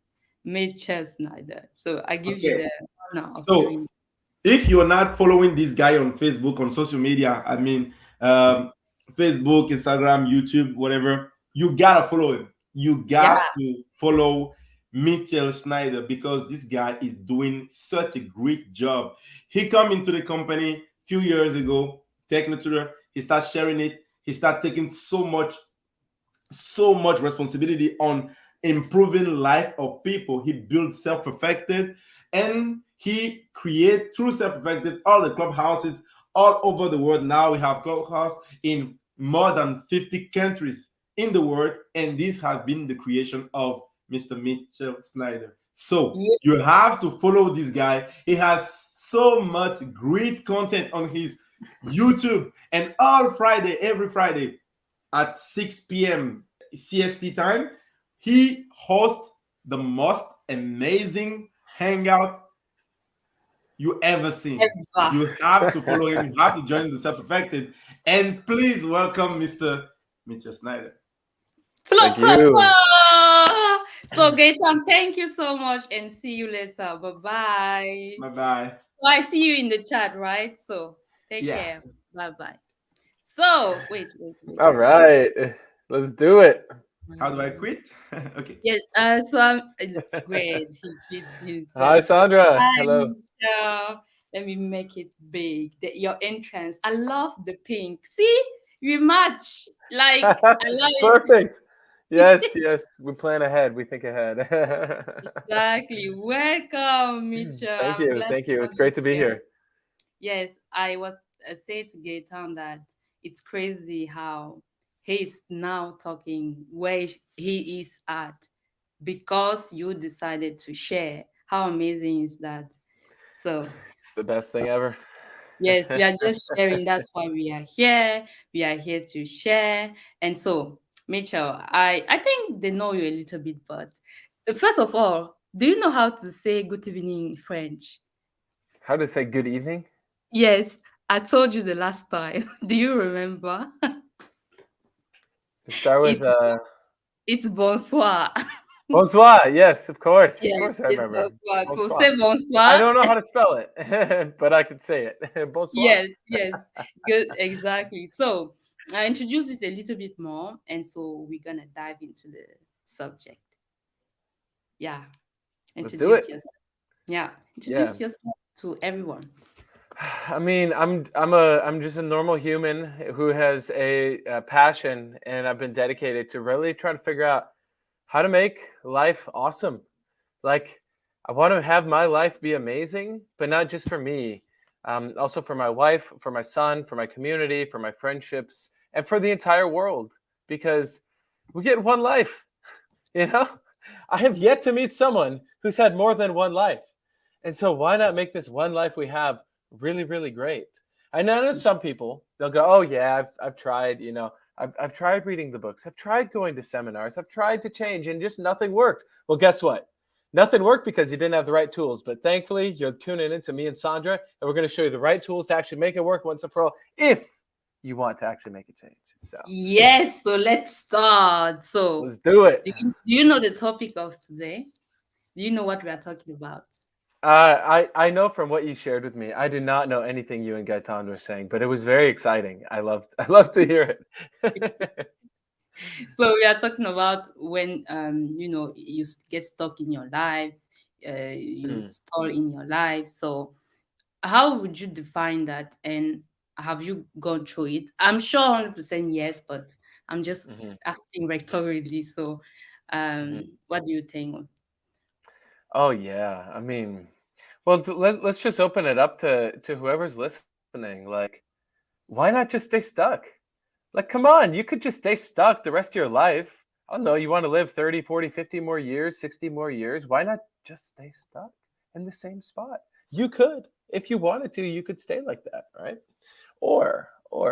Mitchell Snyder. So I give you the honor of doing. If you're not following this guy on Facebook, on social media, I mean, Facebook, Instagram, YouTube, whatever, you gotta follow him. You got to follow Mitchell Snyder because this guy is doing such a great job. He come into the company a few years ago, technical. He started sharing it. He started taking so much responsibility on improving life of people. He built self-perfected, and he create through self-perfected all the clubhouses all over the world. Now we have clubhouse in more than 50 countries in the world, and this has been the creation of Mr. Mitchell Snyder. So you have to follow this guy. He has so much great content on his YouTube, and every Friday at 6 p.m. CST time, he hosts the most amazing hangout you ever seen. You have to follow him. You have to join the Self-Perfected. And please welcome Mr. Mitchell Snyder. Thank you. So, Gaetan, thank you so much and see you later. Bye-bye. Bye-bye. So I see you in the chat, right? So take care. Bye-bye. So, wait. All right. Let's do it. How do I quit? Okay. Yes, so I'm great. Hi, Sandra. Hello. Let me make it big. Your entrance. I love the pink. See, we match. Like, I love Perfect. Yes. We plan ahead. We think ahead. Exactly. Welcome, Mitchell. Thank you. It's great to be here. Yes, I was saying to Gaetan that it's crazy how he's now talking where he is at because you decided to share. How amazing is that? So it's the best thing ever. Yes, we are just sharing. That's why we are here. We are here to share. And so, Mitchell, I think they know you a little bit, but first of all, do you know how to say good evening in French? How to say good evening? Yes, I told you the last time. Do you remember? Start with it's bonsoir. Bonsoir. Yes, of course. Yes, of course I remember. Bonsoir. So say bonsoir. I don't know how to spell it, but I can say it. Bonsoir. Yes. Good, exactly. So I introduced it a little bit more, and so we're gonna dive into the subject. Yeah. Introduce yourself. Yeah. Introduce yourself to everyone. I mean, I'm just a normal human who has a passion, and I've been dedicated to really trying to figure out how to make life awesome. Like, I want to have my life be amazing, but not just for me, also for my wife, for my son, for my community, for my friendships, and for the entire world, because we get one life, you know? I have yet to meet someone who's had more than one life. And so why not make this one life we have really, really great? I know some people, they'll go, oh yeah, I've tried, I've tried reading the books. I've tried going to seminars. I've tried to change and just nothing worked. Well, guess what? Nothing worked because you didn't have the right tools. But thankfully, you're tuning into me and Sandra, and we're going to show you the right tools to actually make it work once and for all, if you want to actually make a change. So yes, so let's start. So let's do it. Do you know the topic of today? Do you know what we are talking about? I know from what you shared with me. I do not know anything you and Gaetan were saying, but it was very exciting. I love to hear it. So we are talking about when you get stuck in your life, you stall in your life. So how would you define that? And have you gone through it? I'm sure 100% yes, but I'm just Mhm, asking rhetorically. So, mhm. what do you think? Oh yeah, I mean, well, let's just open it up to whoever's listening. Like, why not just stay stuck? Like, come on, you could just stay stuck the rest of your life. I don't know, you want to live 30, 40, 50 more years, 60 more years. Why not just stay stuck in the same spot? You could, if you wanted to, you could stay like that, right? Or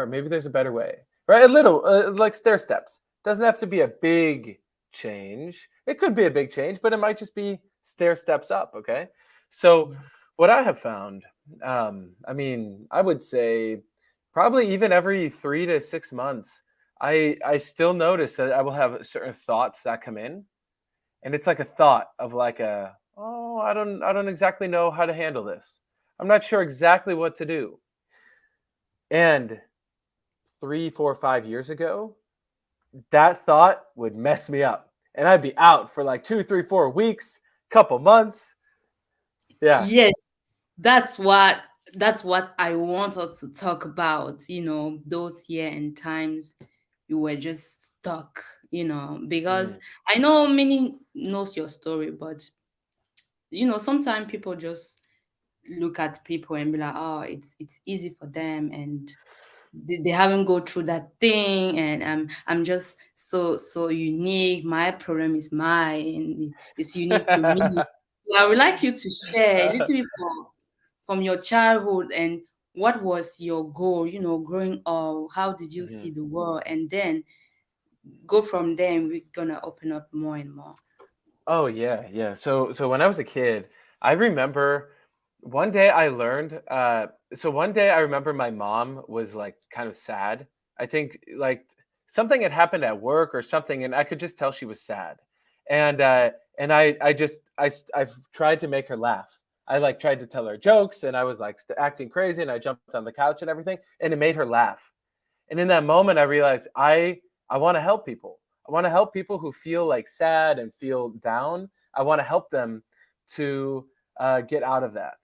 maybe there's a better way, right? A little like stair steps. Doesn't have to be a big change. It could be a big change, but it might just be stair steps up. Okay. So Yeah. what I have found, I mean, I would say probably even every 3 to 6 months, I still notice that I will have certain thoughts that come in, and it's like a thought of like a, oh, I don't exactly know how to handle this. I'm not sure exactly what to do. And 3, 4, 5 years ago, that thought would mess me up. And I'd be out for like 2, 3, 4 weeks, couple months. Yeah. Yes, that's what that's what I wanted to talk about. Those year and times you were just stuck. Because Mm, I know many knows your story, but sometimes people just look at people and be like, oh, it's easy for them, and they haven't go through that thing, and I'm just so unique. My problem is mine. It's unique to me. So I would like you to share a little bit from your childhood, and what was your goal, growing up. How did you see mhm. the world? And then go from there, and we're gonna open up more and more. Oh yeah, yeah. So when I was a kid, I remember one day I learned so one day I remember my mom was like kind of sad. I think like something had happened at work or something, and I could just tell she was sad. And I've tried to make her laugh. I like tried to tell her jokes, and I was like acting crazy, and I jumped on the couch and everything, and it made her laugh. And in that moment, I realized I want to help people. I want to help people who feel like sad and feel down. I want to help them to get out of that.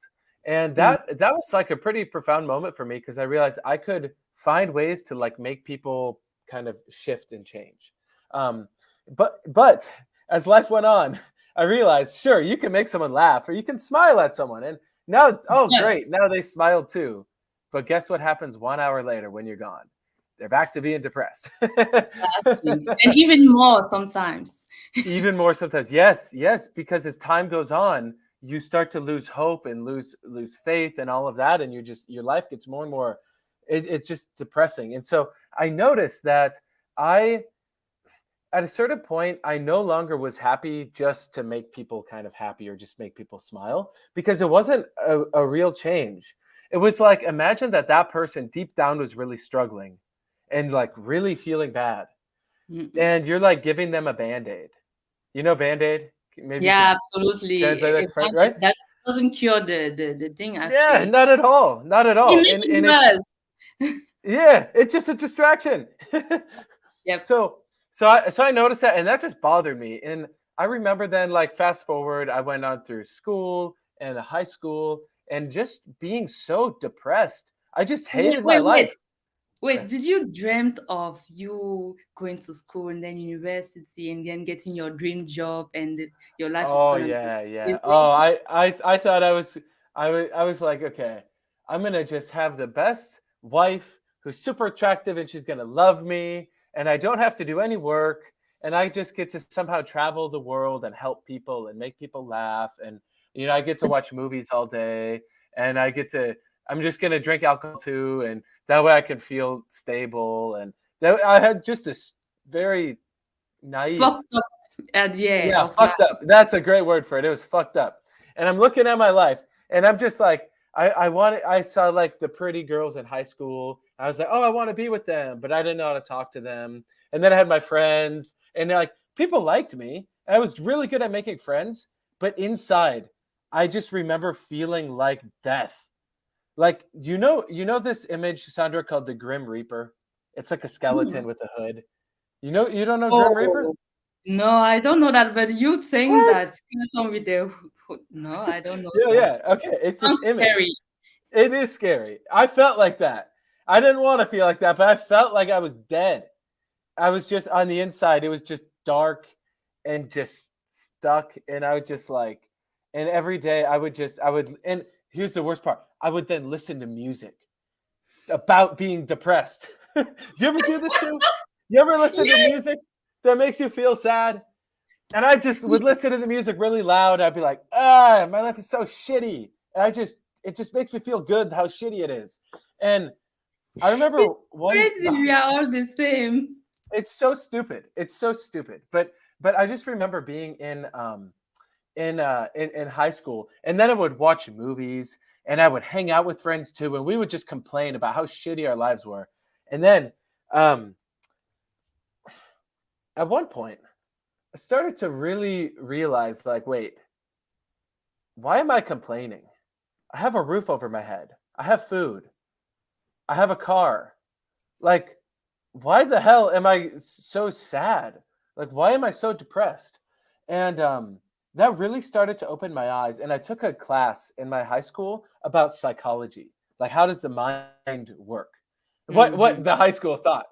And Mm. that was like a pretty profound moment for me because I realized I could find ways to like make people kind of shift and change. Um, but as life went on, I realized sure you can make someone laugh or you can smile at someone, and now oh But great now they smiled too. But guess what happens 1 hour later when you're gone? They're back to being depressed. exactly, and even more sometimes. Even more sometimes. Yes, yes, because as time goes on, you start to lose hope and lose faith and all of that, and your life gets more and more. It's just depressing. And so I noticed that I at a certain point I no longer was happy just to make people kind of happy or just make people smile because it wasn't a real change. It was like imagine that person deep down was really struggling and like really feeling bad, Mm-mm. and you're like giving them a band-aid. You know band-aid? Maybe you could Yeah, absolutely. translate that, right? That doesn't cure the thing, Yeah, actually. not at all. Not at It all. makes it And it's worse. yeah, it's just a distraction. Yep. so so I noticed that, and that just bothered me. And I remember then like fast forward, I went on through school and high school and just being so depressed. I just Wait, hated my wait, wait. life. Wait, did you dreamt of you going to school and then university and then getting your dream job, and your life is Oh gonna be yeah, yeah. Oh, easy? I thought I was like, okay, I'm gonna just have the best wife who's super attractive and she's gonna love me, and I don't have to do any work, and I just get to somehow travel the world and help people and make people laugh, and I get to watch movies all day, and I'm just gonna drink alcohol too, and that way I can feel stable, and that I had just this very naive. Fucked up idea Yeah, of life. fucked up. That's a great word for it. It was fucked up. And I'm looking at my life and I'm just like, I saw like the pretty girls in high school. I was like, oh, I want to be with them, but I didn't know how to talk to them. And then I had my friends, and like people liked me. I was really good at making friends, but inside, I just remember feeling like death. Like, this image, Sandra, called the Grim Reaper? It's like a Hmm. skeleton with a hood. You don't know Grim Reaper? Oh, no, I don't know that, but you saying What? that skeleton with the no, I don't know Yeah, that. yeah. Okay, it's this Sounds image. scary. It is scary. I felt like that. I didn't want to feel like that, but I felt like I was dead. I was just on the inside. It was just dark and just stuck. And I was just like, and every day I would, and here's the worst part. I would then listen to music about being depressed. Do you ever do this too? You ever listen to music that makes you feel sad? And I just would listen to the music really loud. I'd be like, my life is so shitty. And it just makes me feel good how shitty it is. And I remember Crazy, we are all the same. It's so stupid. It's so stupid. But I just remember being in high school, and then I would watch movies, and I would hang out with friends too, and we would just complain about how shitty our lives were. And then at one point, I started to really realize, like, wait, why am I complaining? I have a roof over my head. I have food. I have a car. Like, why the hell am I so sad? Like, why am I so depressed? And that really started to open my eyes. And I took a class in my high school about psychology. Like, how does the mind work? What the high school thought.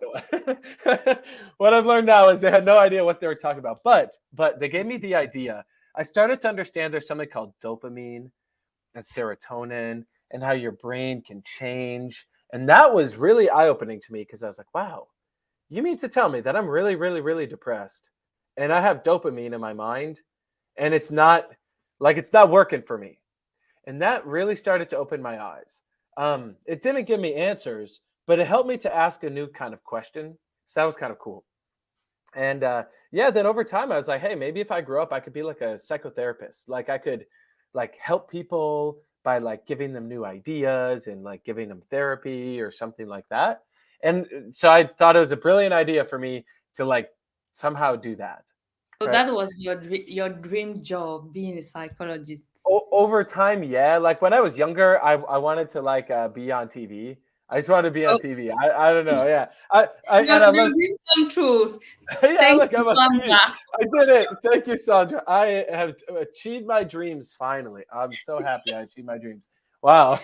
What I've learned now is they had no idea what they were talking about. But they gave me the idea. I started to understand there's something called dopamine and serotonin and how your brain can change. And that was really eye-opening to me, because I was like, wow, you mean to tell me that I'm really, really, really depressed and I have dopamine in my mind and it's not working for me? And that really started to open my eyes. It didn't give me answers, but it helped me to ask a new kind of question. So that was kind of cool. And then over time, I was like, hey, maybe if I grow up, I could be like a psychotherapist. Like, I could like help people by like giving them new ideas and like giving them therapy or something like that. And so I thought it was a brilliant idea for me to like somehow do that. So that was your dream job, being a psychologist. Over time, yeah. Like when I was younger, I wanted to like be on TV. I just wanted to be on TV. I don't know. Yeah. Your dream come true. Yeah, Thank you, Sandra. I did it. Thank you, Sandra. I have achieved my dreams finally. I'm so happy I achieved my dreams. Wow.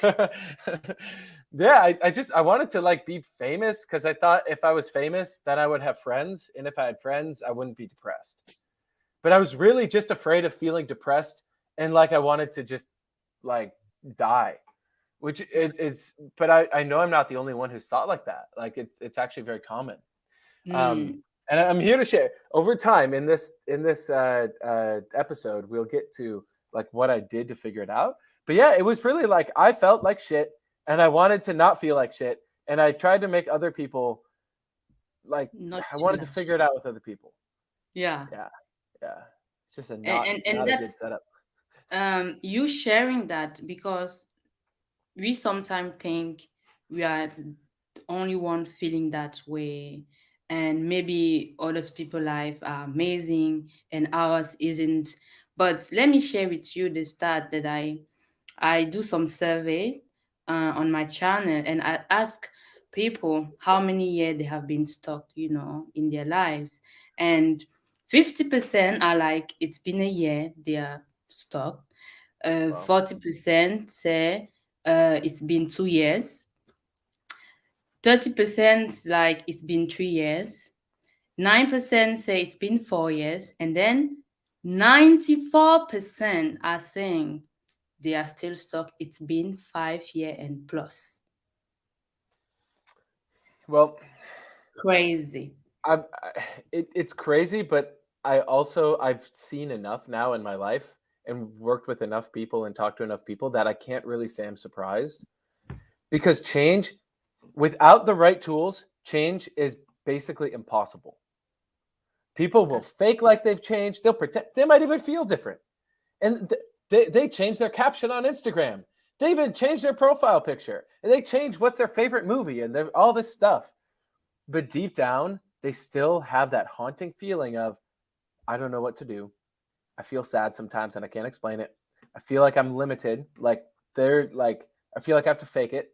Yeah, I wanted to like be famous, because I thought if I was famous, then I would have friends. And if I had friends, I wouldn't be depressed. But I was really just afraid of feeling depressed, and like I wanted to just like die. Which it's, but I know I'm not the only one who's thought like that. Like it's actually very common. And I'm here to share over time in this episode, we'll get to like what I did to figure it out. But yeah, it was really like I felt like shit and I wanted to not feel like shit. And I tried to make other people like, I wanted to figure it out with other people. Yeah. It's just not a good setup. You sharing that, because we sometimes think we are the only one feeling that way, and maybe other people's life are amazing and ours isn't. But let me share with you the stat that I do some survey on my channel, and I ask people how many years they have been stuck, in their lives, and 50% are like it's been a year they are stuck. 40% say it's been 2 years. 30% like it's been 3 years. 9% say it's been 4 years. And then 94% are saying they are still stuck. It's been 5 years and plus. Well, crazy. It's crazy, but I've seen enough now in my life and worked with enough people and talked to enough people that I can't really say I'm surprised, because change without the right tools, change is basically impossible. People will fake like they've changed. They'll pretend. They might even feel different. And they change their caption on Instagram. They even change their profile picture. And they change what's their favorite movie and all this stuff. But deep down, they still have that haunting feeling of, I don't know what to do. I feel sad sometimes and I can't explain it. I feel like I'm limited. I feel like I have to fake it.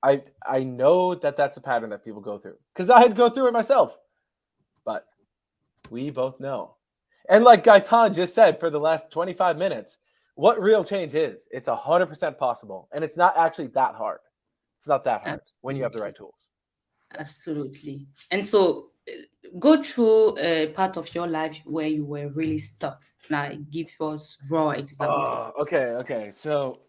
I know that that's a pattern that people go through, because I had to go through it myself. But we both know. And like Gaetan just said, for the last 25 minutes, what real change is. It's 100% possible, and it's not actually that hard. It's not that hard when you have the right tools. Absolutely. And so go through a part of your life where you were really stuck. Like, give us raw example. Okay. So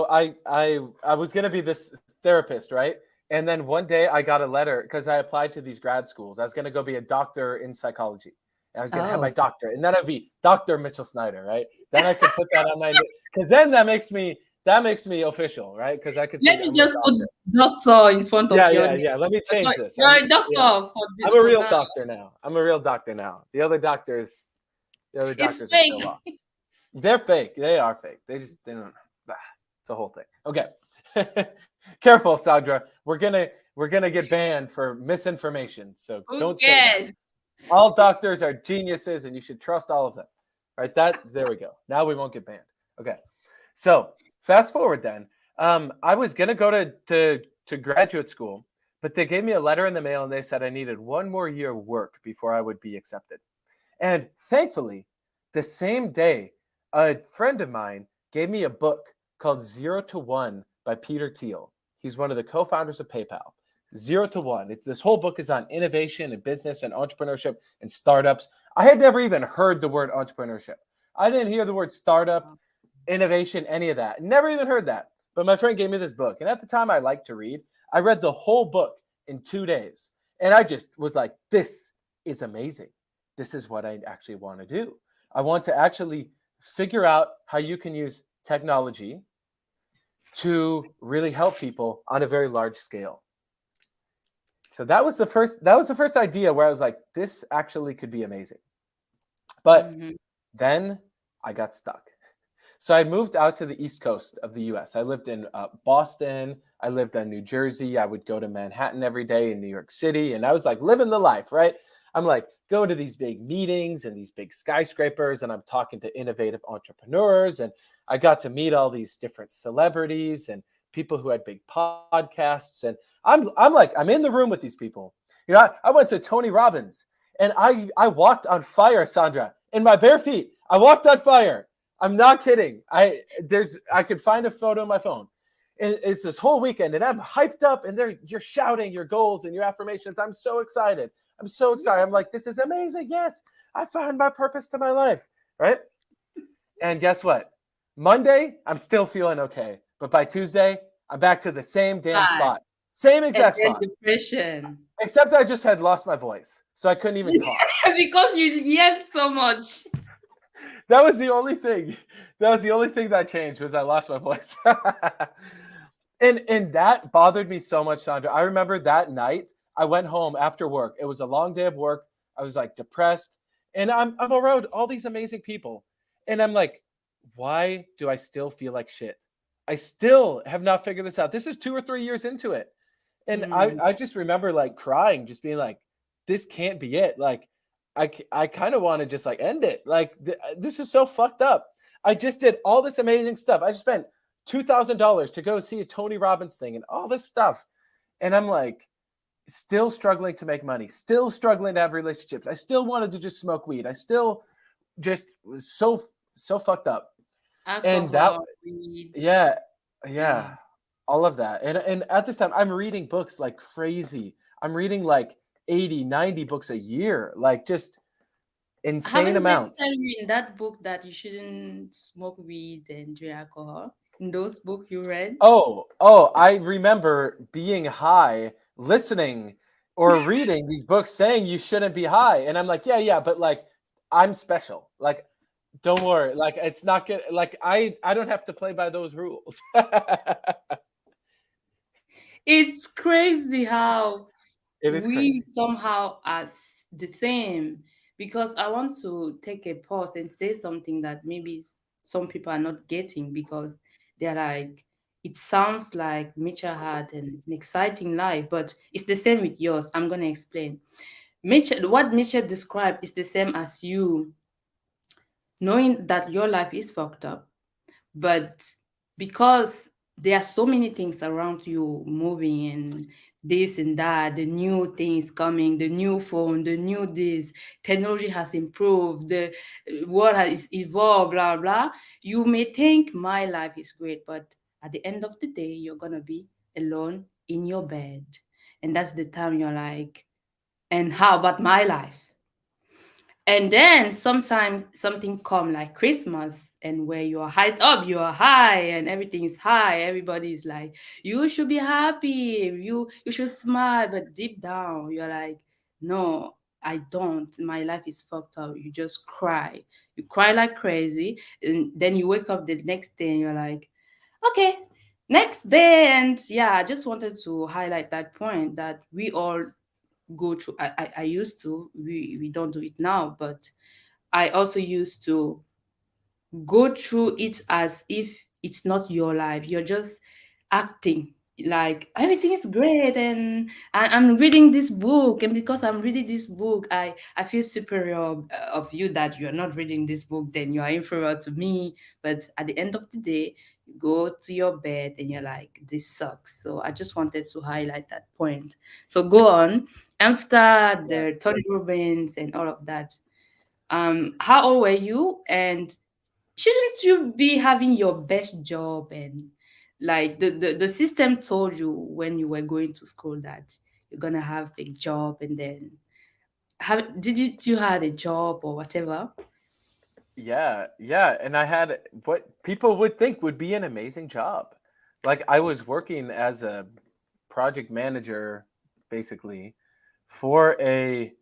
I was gonna be this therapist, right? And then one day I got a letter because I applied to these grad schools. I was gonna go be a doctor in psychology. And I was gonna have my doctor, and then I'd be Dr. Mitchell Snyder, right? Then I could put that on my, because then that makes me official, right? Because I could say Let me just put doctor in front of your name. yeah. Let me change this. You're a doctor for this. I'm a real doctor now. The other doctors are fake. still off. They're fake. They are fake. They don't. It's a whole thing. Okay. Careful, Sandra. We're gonna get banned for misinformation. So don't say that. All doctors are geniuses, and you should trust all of them. Right? There we go. Now we won't get banned. Okay. So fast forward then. I was gonna go to graduate school, but they gave me a letter in the mail and they said I needed 1 more year of work before I would be accepted. And thankfully, the same day, a friend of mine gave me a book called 0 to 1 by Peter Thiel. He's one of the co-founders of PayPal. 0 to 1. This whole book is on innovation and business and entrepreneurship and startups. I had never even heard the word entrepreneurship. I didn't hear the word startup, innovation, any of that. Never even heard that. But my friend gave me this book. And at the time I liked to read. I read the whole book in 2 days. And I just was like, this is amazing. This is what I actually want to do. I want to actually figure out how you can use technology to really help people on a very large scale. So that was the first idea where I was like, this actually could be amazing. But then I got stuck. So I moved out to the East Coast of the US. I lived in Boston. I lived in New Jersey. I would go to Manhattan every day in New York City. And I was like living the life, right? I'm like, go to these big meetings and these big skyscrapers. And I'm talking to innovative entrepreneurs. And I got to meet all these different celebrities and people who had big podcasts. And I'm in the room with these people. You know, I went to Tony Robbins and I walked on fire, Sandra, in my bare feet. I walked on fire. I'm not kidding. I could find a photo on my phone. It's this whole weekend and I'm hyped up and you're shouting your goals and your affirmations. I'm so excited. I'm like, this is amazing. Yes, I found my purpose to my life, right? And guess what? Monday, I'm still feeling okay. But by Tuesday, I'm back to the same damn spot. Same exact spot. Depression. Except I just had lost my voice. So I couldn't even talk. Because you yelled so much. That was the only thing. That changed was I lost my voice. And that bothered me so much, Sandra. I remember that night I went home after work. It was a long day of work. I was like depressed. And I'm around all these amazing people. And I'm like, why do I still feel like shit? I still have not figured this out. This is 2 or 3 years into it. And I just remember like crying, just being like, this can't be it. Like, I kind of want to just like end it. Like, this is so fucked up. I just did all this amazing stuff. I just spent $2,000 to go see a Tony Robbins thing and all this stuff. And I'm like, still struggling to make money, still struggling to have relationships. I still wanted to just smoke weed. I still just was so fucked up. Alcohol, and that, weed. Yeah. All of that. And at this time, I'm reading books like crazy. I'm reading like 80, 90 books a year, like just insane amounts. Haven't they tell you in that book that you shouldn't smoke weed and drink alcohol? In those books you read? Oh, I remember being high, listening or reading these books saying you shouldn't be high. And I'm like, yeah, but like, I'm special. Like, don't worry. Like, it's not good. Like, I don't have to play by those rules. It's crazy how crazy. Somehow are the same. Because I want to take a pause and say something that maybe some people are not getting, because they're like, it sounds like Mitchell had an exciting life, but it's the same with yours. I'm going to explain. What Mitchell described is the same as you, knowing that your life is fucked up, but because there are so many things around you moving and this and that, the new things coming, the new phone, the new this, technology has improved, the world has evolved, blah, blah. You may think my life is great, but at the end of the day, you're going to be alone in your bed. And that's the time you're like, and how about my life? And then sometimes something come like Christmas, and where you are hyped up, you are high, and everything is high. Everybody is like, you should be happy, you should smile, but deep down you're like, no, I don't. My life is fucked up. You just cry. You cry like crazy, and then you wake up the next day and you're like, okay, next day. And yeah, I just wanted to highlight that point that we all go through. I used to, we don't do it now, but I also used to go through it as if it's not your life. You're just acting like everything is great, and I'm reading this book, and because I'm reading this book, I feel superior of you that you're not reading this book, then you are inferior to me. But at the end of the day, you go to your bed and you're like, this sucks. So I just wanted to highlight that point. So go on. After Yeah. the Tony Robbins and all of that, how old were you, and shouldn't you be having your best job, and like the system told you when you were going to school that you're gonna have a job, and then did you had a job or whatever? Yeah, yeah, and I had what people would think would be an amazing job. Like I was working as a project manager basically for a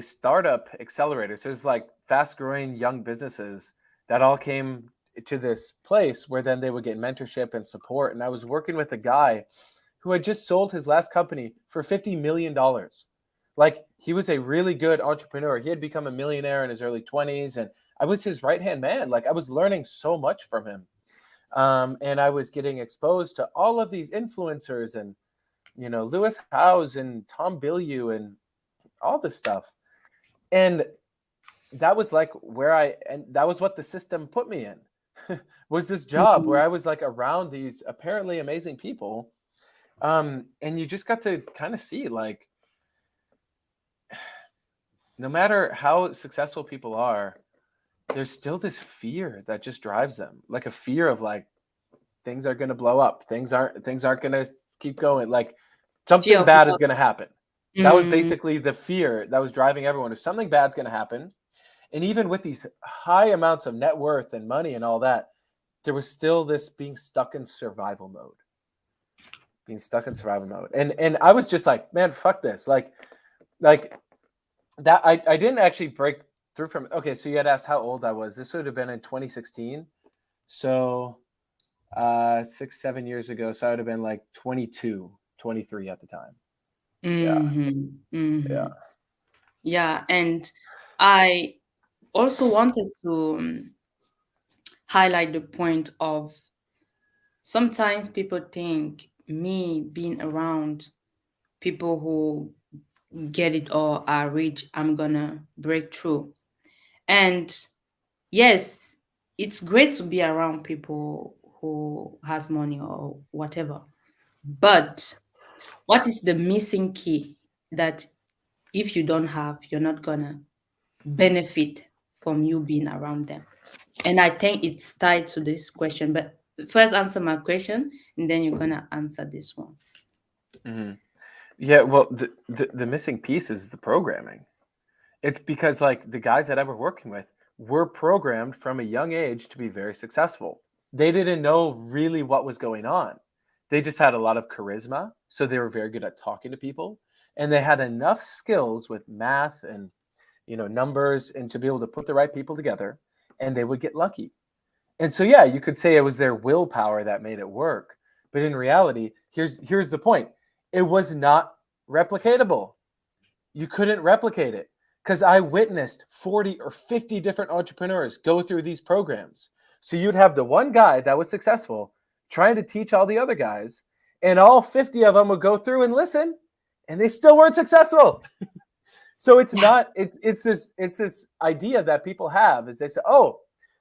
startup accelerator. So it's like fast growing young businesses that all came to this place where then they would get mentorship and support. And I was working with a guy who had just sold his last company for $50 million. Like he was a really good entrepreneur. He had become a millionaire in his early 20s, and I was his right-hand man. Like I was learning so much from him. And I was getting exposed to all of these influencers and, Lewis Howes and Tom Bilyeu and all this stuff. And that was like and that was what the system put me in was this job where I was like around these apparently amazing people. And you just got to kind of see like, no matter how successful people are, there's still this fear that just drives them, like a fear of like, things are going to blow up. Things aren't going to keep going. Like something Fear of bad is what? going to happen. That was basically the fear that was driving everyone. If something bad's going to happen, and even with these high amounts of net worth and money and all that, there was still this being stuck in survival mode. And I was just like, man, fuck this. Like that. I didn't actually break through from. Okay, so you had asked how old I was. This would have been in 2016. So 6-7 years ago. So I would have been like 22, 23 at the time. Yeah, and I also wanted to highlight the point of sometimes people think me being around people who get it or are rich, I'm gonna break through. And yes, it's great to be around people who has money or whatever. But what is the missing key that if you don't have, you're not gonna benefit from you being around them? And I think it's tied to this question. But first answer my question, and then you're gonna answer this one. Mm-hmm. Yeah, well, the missing piece is the programming. It's because like the guys that I were working with were programmed from a young age to be very successful. They didn't know really what was going on. They just had a lot of charisma, so they were very good at talking to people, and they had enough skills with math and numbers and to be able to put the right people together, and they would get lucky. And so yeah, you could say it was their willpower that made it work, but in reality, here's the point. It was not replicatable. You couldn't replicate it because I witnessed 40 or 50 different entrepreneurs go through these programs. So you'd have the one guy that was successful trying to teach all the other guys, and all 50 of them would go through and listen, and they still weren't successful. So it's not, it's this idea that people have is they say, oh,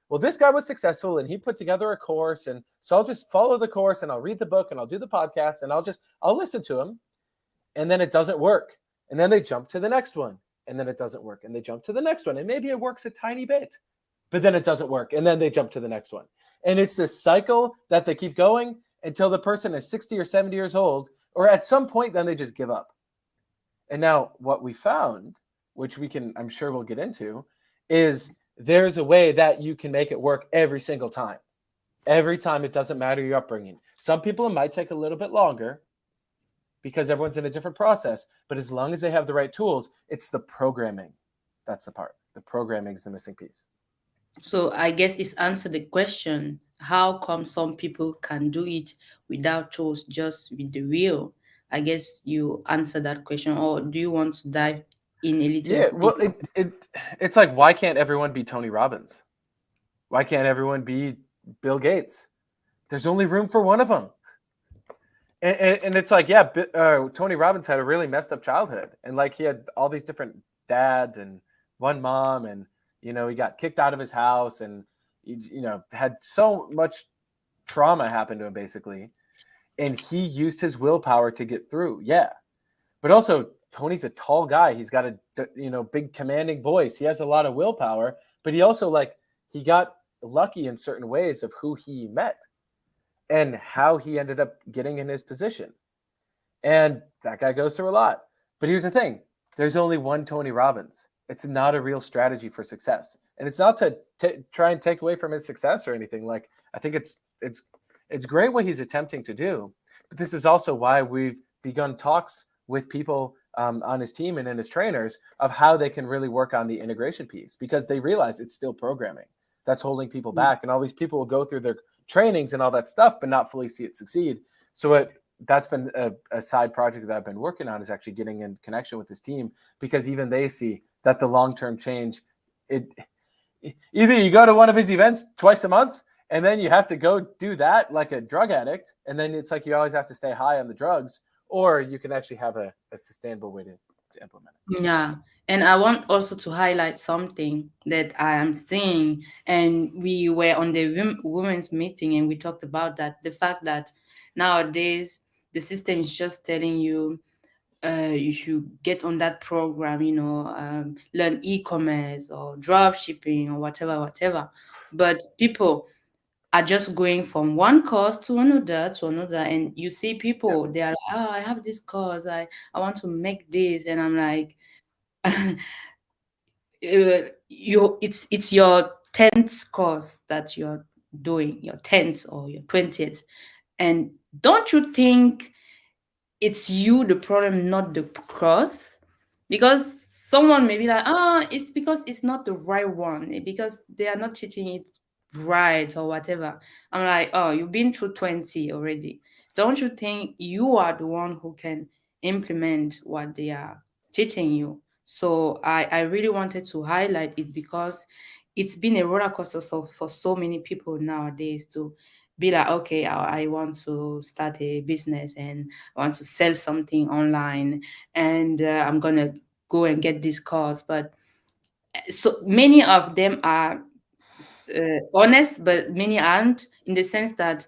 well, this guy was successful and he put together a course, and so I'll just follow the course and I'll read the book and I'll do the podcast and I'll listen to him, and then it doesn't work. And then they jump to the next one, and then it doesn't work. And they jump to the next one, and maybe it works a tiny bit, but then it doesn't work. And then they jump to the next one. And it's this cycle that they keep going until the person is 60 or 70 years old, or at some point, then they just give up. And now what we found, which I'm sure we'll get into, is there's a way that you can make it work every single time. Every time, it doesn't matter your upbringing. Some people, it might take a little bit longer because everyone's in a different process. But as long as they have the right tools, it's the programming. That's the part. The programming is the missing piece. So I guess it's answered the question, how come some people can do it without tools, just with the will? I guess you answered that question. Or do you want to dive in a little Yeah, bit? well, it's like, why can't everyone be Tony Robbins? Why can't everyone be Bill Gates? There's only room for one of them. And it's like, yeah, Tony Robbins had a really messed up childhood. And like, he had all these different dads and one mom, and, you know, he got kicked out of his house, and, you know, had so much trauma happen to him, basically. And he used his willpower to get through. Yeah. But also, Tony's a tall guy. He's got a, you know, big commanding voice. He has a lot of willpower, but he also, like, he got lucky in certain ways of who he met and how he ended up getting in his position. And that guy goes through a lot. But here's the thing. There's only one Tony Robbins. It's not a real strategy for success. And it's not to try and take away from his success or anything. Like, I think it's great what he's attempting to do. But this is also why we've begun talks with people on his team and in his trainers of how they can really work on the integration piece, because they realize it's still programming that's holding people back. And all these people will go through their trainings and all that stuff, but not fully see it succeed. So that's been a side project that I've been working on, is actually getting in connection with this team, because even they see that the long-term change, either you go to one of his events twice a month, and then you have to go do that like a drug addict, and then it's like you always have to stay high on the drugs, or you can actually have a sustainable way to implement it. Yeah. And I want also to highlight something that I am seeing. And we were on the women's meeting, and we talked about that. The fact that nowadays the system is just telling you, you should get on that program, you know, learn e-commerce or drop shipping or whatever. But people are just going from one course to another, and you see people, they are like, oh, I have this course, I want to make this, and I'm like, it's your 10th course that you're doing, your 10th or your 20th, and don't you think it's you the problem, not the course? Because someone may be like, it's because it's not the right one, because they are not teaching it right or whatever. I'm like, oh, you've been through 20 already. Don't you think you are the one who can implement what they are teaching you? So I really wanted to highlight it, because it's been a roller coaster for so many people nowadays to be like, okay, I want to start a business, and I want to sell something online, and I'm going to go and get this course. But so many of them are honest, but many aren't, in the sense that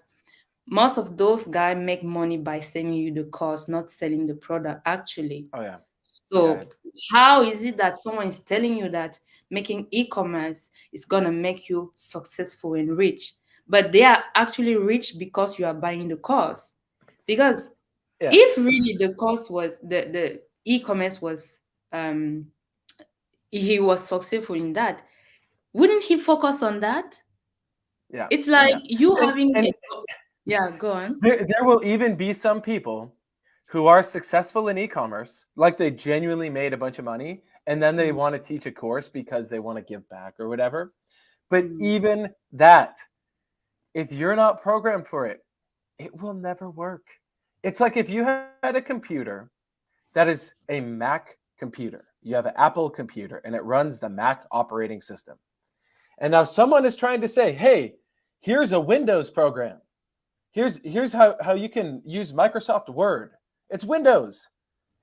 most of those guys make money by selling you the course, not selling the product, actually. Oh, yeah. So how is it that someone is telling you that making e-commerce is going to make you successful and rich, but they are actually rich because you are buying the course? Because if really the course was, the e-commerce was, he was successful in that, wouldn't he focus on that? Yeah. It's like you having go on. There will even be some people who are successful in e-commerce, like they genuinely made a bunch of money, and then they want to teach a course because they want to give back or whatever. But even that, if you're not programmed for it, it will never work. It's like if you had a computer that is a Mac computer, you have an Apple computer, and it runs the Mac operating system. And now someone is trying to say, hey, here's a Windows program. Here's how you can use Microsoft Word. It's Windows.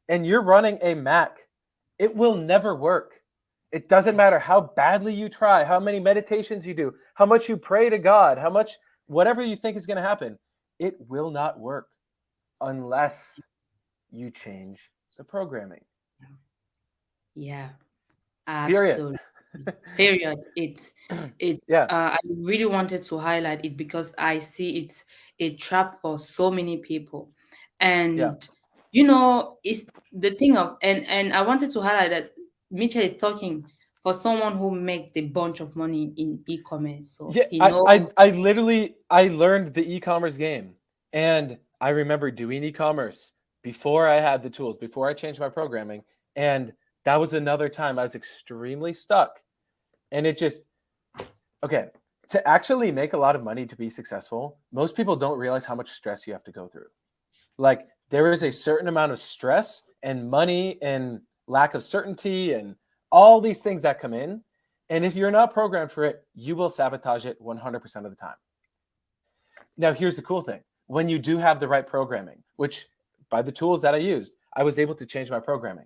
And you're running a Mac. It will never work. It doesn't matter how badly you try, how many meditations you do, how much you pray to God, how much, whatever you think is going to happen. It will not work unless you change the programming. Yeah, Period. absolutely. Period. It's Yeah. I really wanted to highlight it because I see it's a trap for so many people. Yeah. And it's the thing of, and I wanted to highlight that Mitchell is talking for someone who make the bunch of money in e-commerce. So Yeah, he knows. I literally learned the e-commerce game, and I remember doing e-commerce before I had the tools, before I changed my programming, and that was another time I was extremely stuck. And it just okay, to actually make a lot of money to be successful, most people don't realize how much stress you have to go through. Like there is a certain amount of stress and money and lack of certainty and all these things that come in. And if you're not programmed for it, you will sabotage it 100% of the time. Now, here's the cool thing. When you do have the right programming, which by the tools that I used, I was able to change my programming.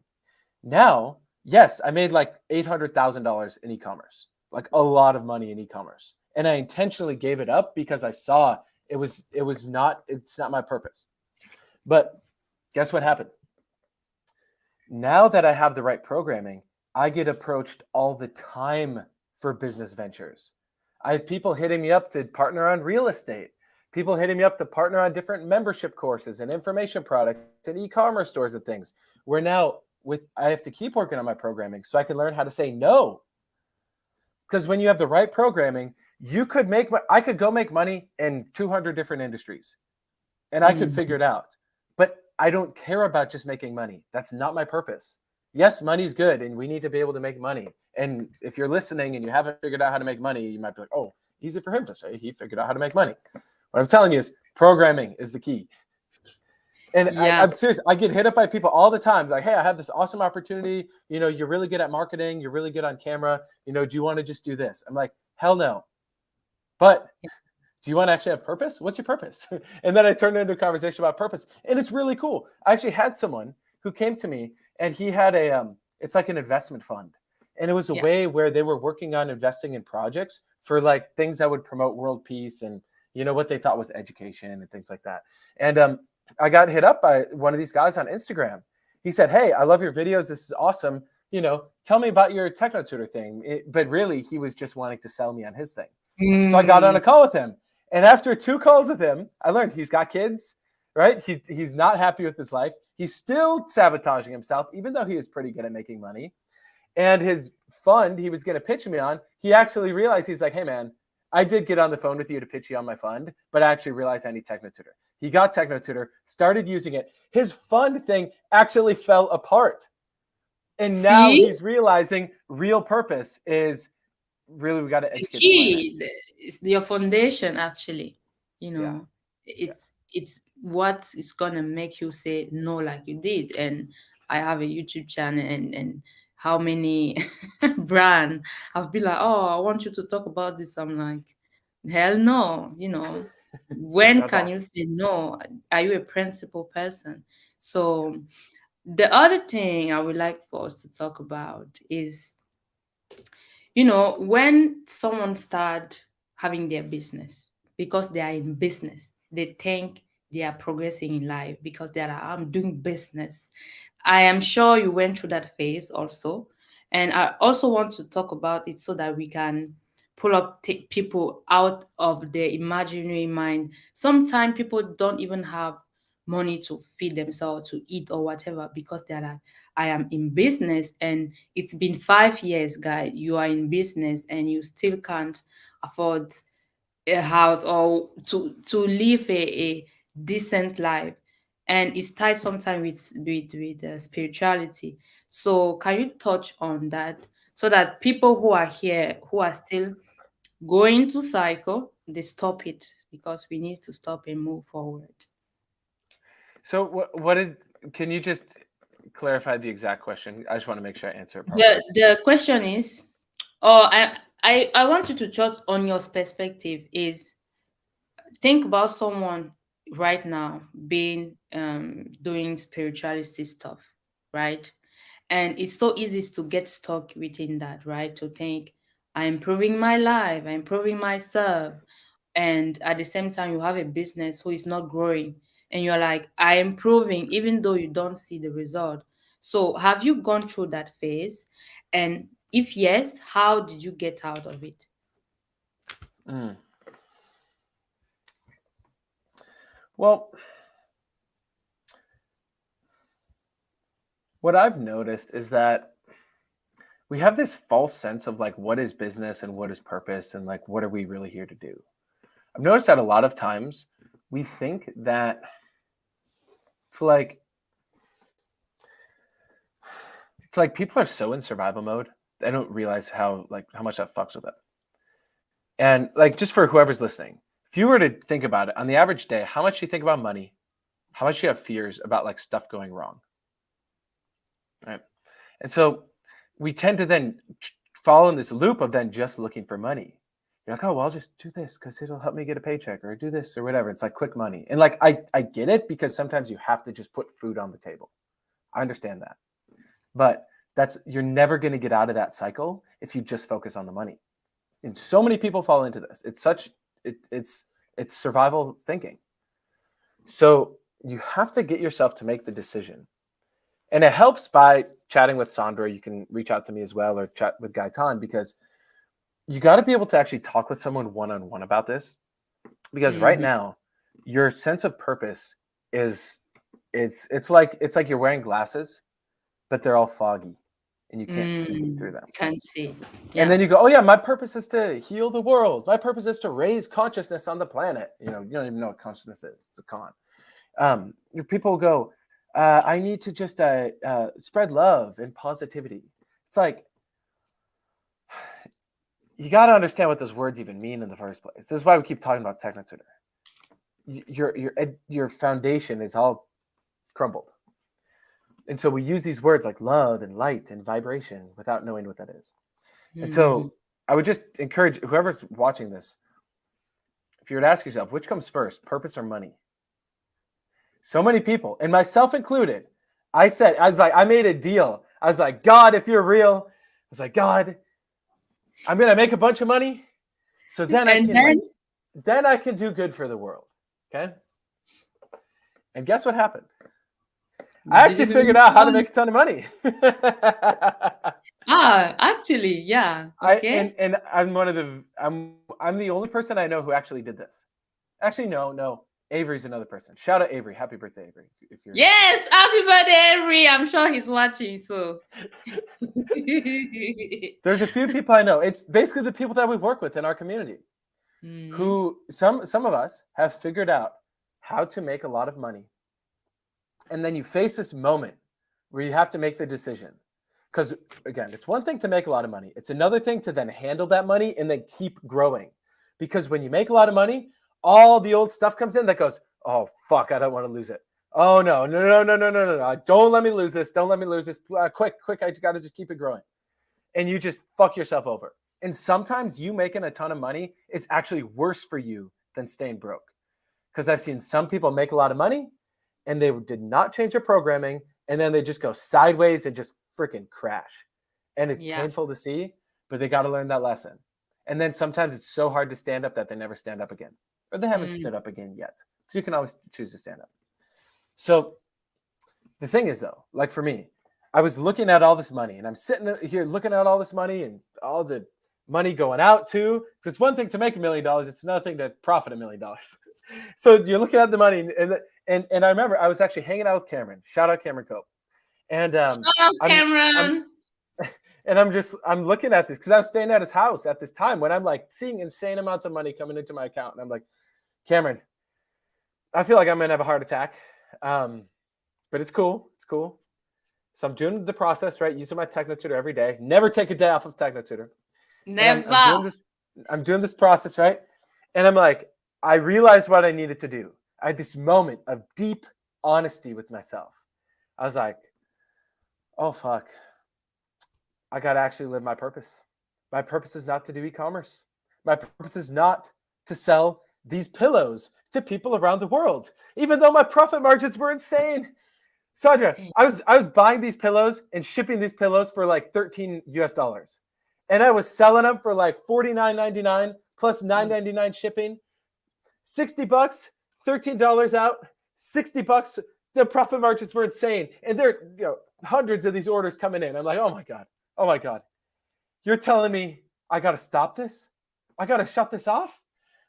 Now, yes, I made like $800,000 in e-commerce, like a lot of money in e-commerce. And I intentionally gave it up because I saw it's not my purpose. But guess what happened? Now that I have the right programming, I get approached all the time for business ventures. I have people hitting me up to partner on real estate, people hitting me up to partner on different membership courses and information products and e-commerce stores and things. Where now I have to keep working on my programming so I can learn how to say no. Because when you have the right programming, I could go make money in 200 different industries and I could figure it out. But I don't care about just making money. That's not my purpose. Yes, money's good and we need to be able to make money. And if you're listening and you haven't figured out how to make money, you might be like, oh, easy for him to say he figured out how to make money. What I'm telling you is programming is the key. And Yeah. I'm serious. I get hit up by people all the time. Like, hey, I have this awesome opportunity. You're really good at marketing. You're really good on camera. Do you want to just do this? I'm like, hell no. But do you want to actually have purpose? What's your purpose? And then I turned it into a conversation about purpose. And it's really cool. I actually had someone who came to me and he had it's like an investment fund. And it was a way where they were working on investing in projects for like things that would promote world peace and, what they thought was education and things like that. And I got hit up by one of these guys on Instagram. He said, hey, I love your videos. This is awesome. Tell me about your techno tutor thing. But really, he was just wanting to sell me on his thing. So I got on a call with him. And after 2 calls with him, I learned he's got kids, right? He's not happy with his life. He's still sabotaging himself, even though he is pretty good at making money. And his fund he was going to pitch me on, he actually realized, he's like, hey, man, I did get on the phone with you to pitch you on my fund, but I actually realized I need techno tutor. He got techno tutor, started using it. His fund thing actually fell apart. And now he's realizing real purpose is really we got to educate the key. It's your foundation, actually. It's what is gonna make you say no like you did. And I have a YouTube channel, and how many brand have been like, oh, I want you to talk about this. I'm like, hell no. When can you say no? Are you a principled person? So the other thing I would like for us to talk about is, when someone start having their business, because they are in business, they think they are progressing in life because they are like, I'm doing business. I am sure you went through that phase also. And I also want to talk about it so that we can pull up people out of their imaginary mind. Sometimes people don't even have money to feed themselves, to eat or whatever, because they're like, I am in business and it's been 5 years, guy. You are in business and you still can't afford a house or to live a decent life. And it's tied sometimes with spirituality. So can you touch on that so that people who are here, who are still going to cycle, they stop it, because we need to stop and move forward. So can you just clarify the exact question? I just want to make sure I answer it properly. The question is, I want you to just, on your perspective, is think about someone right now being doing spirituality stuff, right? And it's so easy to get stuck within that, right? To think, I'm improving my life, I'm improving myself, and at the same time you have a business who is not growing. and you're like, I am improving, even though you don't see the result. So have you gone through that phase? And if yes, how did you get out of it? Well, what I've noticed is that we have this false sense of like, what is business and what is purpose and like, what are we really here to do? I've noticed that a lot of times we think that it's like people are so in survival mode, they don't realize how much that fucks with them. And like, just for whoever's listening, if you were to think about it on the average day, how much do you think about money? How much do you have fears about like stuff going wrong? Right. And so we tend to then fall in this loop of then just looking for money. You're like, oh, well, I'll just do this because it'll help me get a paycheck, or do this or whatever. It's like quick money. And like, I get it, because sometimes you have to just put food on the table. I understand that. But you're never going to get out of that cycle if you just focus on the money. And so many people fall into this. It's survival thinking. So you have to get yourself to make the decision. And it helps by chatting with Sandra. You can reach out to me as well, or chat with Gaetan, because you got to be able to actually talk with someone one-on-one about this. Because right now, your sense of purpose is it's like you're wearing glasses, but they're all foggy and you can't see through them. Can't see. Yeah. And then you go, oh yeah, my purpose is to heal the world. My purpose is to raise consciousness on the planet. You don't even know what consciousness is. It's a con. People go, I need to just spread love and positivity. It's like, you got to understand what those words even mean in the first place. This is why we keep talking about Technotutor. Your foundation is all crumbled. And so we use these words like love and light and vibration without knowing what that is. And so I would just encourage whoever's watching this, if you were to ask yourself, which comes first, purpose or money? So many people, and myself included, I made a deal. I was like, God, if you're real, I was like, God, I'm going to make a bunch of money. So then I can do good for the world. Okay. And guess what happened? I actually figured out how to make a ton of money. Actually, yeah. Okay. And I'm the only person I know who actually did this. Actually, no. Avery's another person. Shout out Avery. Happy birthday, Avery. Yes, happy birthday, Avery. I'm sure he's watching. So there's a few people I know. It's basically the people that we work with in our community, who some of us have figured out how to make a lot of money. And then you face this moment where you have to make the decision. Because again, it's one thing to make a lot of money. It's another thing to then handle that money and then keep growing. Because when you make a lot of money, all the old stuff comes in that goes, oh, fuck, I don't want to lose it. Oh, no. Don't let me lose this. Don't let me lose this. Quick, I got to just keep it growing. And you just fuck yourself over. And sometimes you making a ton of money is actually worse for you than staying broke. Because I've seen some people make a lot of money and they did not change their programming, and then they just go sideways and just freaking crash. And it's painful to see, but they got to learn that lesson. And then sometimes it's so hard to stand up that they never stand up again. Or they haven't stood up again yet. So you can always choose to stand up. So the thing is, though, like for me, I was looking at all this money, and I'm sitting here looking at all this money and all the money going out too. Because it's one thing to make $1 million. It's another thing to profit $1 million. So you're looking at the money. And I remember I was actually hanging out with Cameron. Shout out Cameron Cope. And shout out Cameron. I'm looking at this because I was staying at his house at this time when I'm like seeing insane amounts of money coming into my account. And I'm like, Cameron, I feel like I'm going to have a heart attack. But it's cool. It's cool. So I'm doing the process, right? Using my Technotutor every day. Never take a day off of Technotutor. Never. I'm doing this process, right? And I'm like, I realized what I needed to do. I had this moment of deep honesty with myself. I was like, oh, fuck. I got to actually live my purpose. My purpose is not to do e-commerce. My purpose is not to sell these pillows to people around the world, even though my profit margins were insane. Sandra, I was buying these pillows and shipping these pillows for like $13 US. And I was selling them for like $49.99 plus $9.99 shipping. $60, $13 out, $60. The profit margins were insane. And there are hundreds of these orders coming in. I'm like, oh my God. You're telling me I got to stop this? I got to shut this off?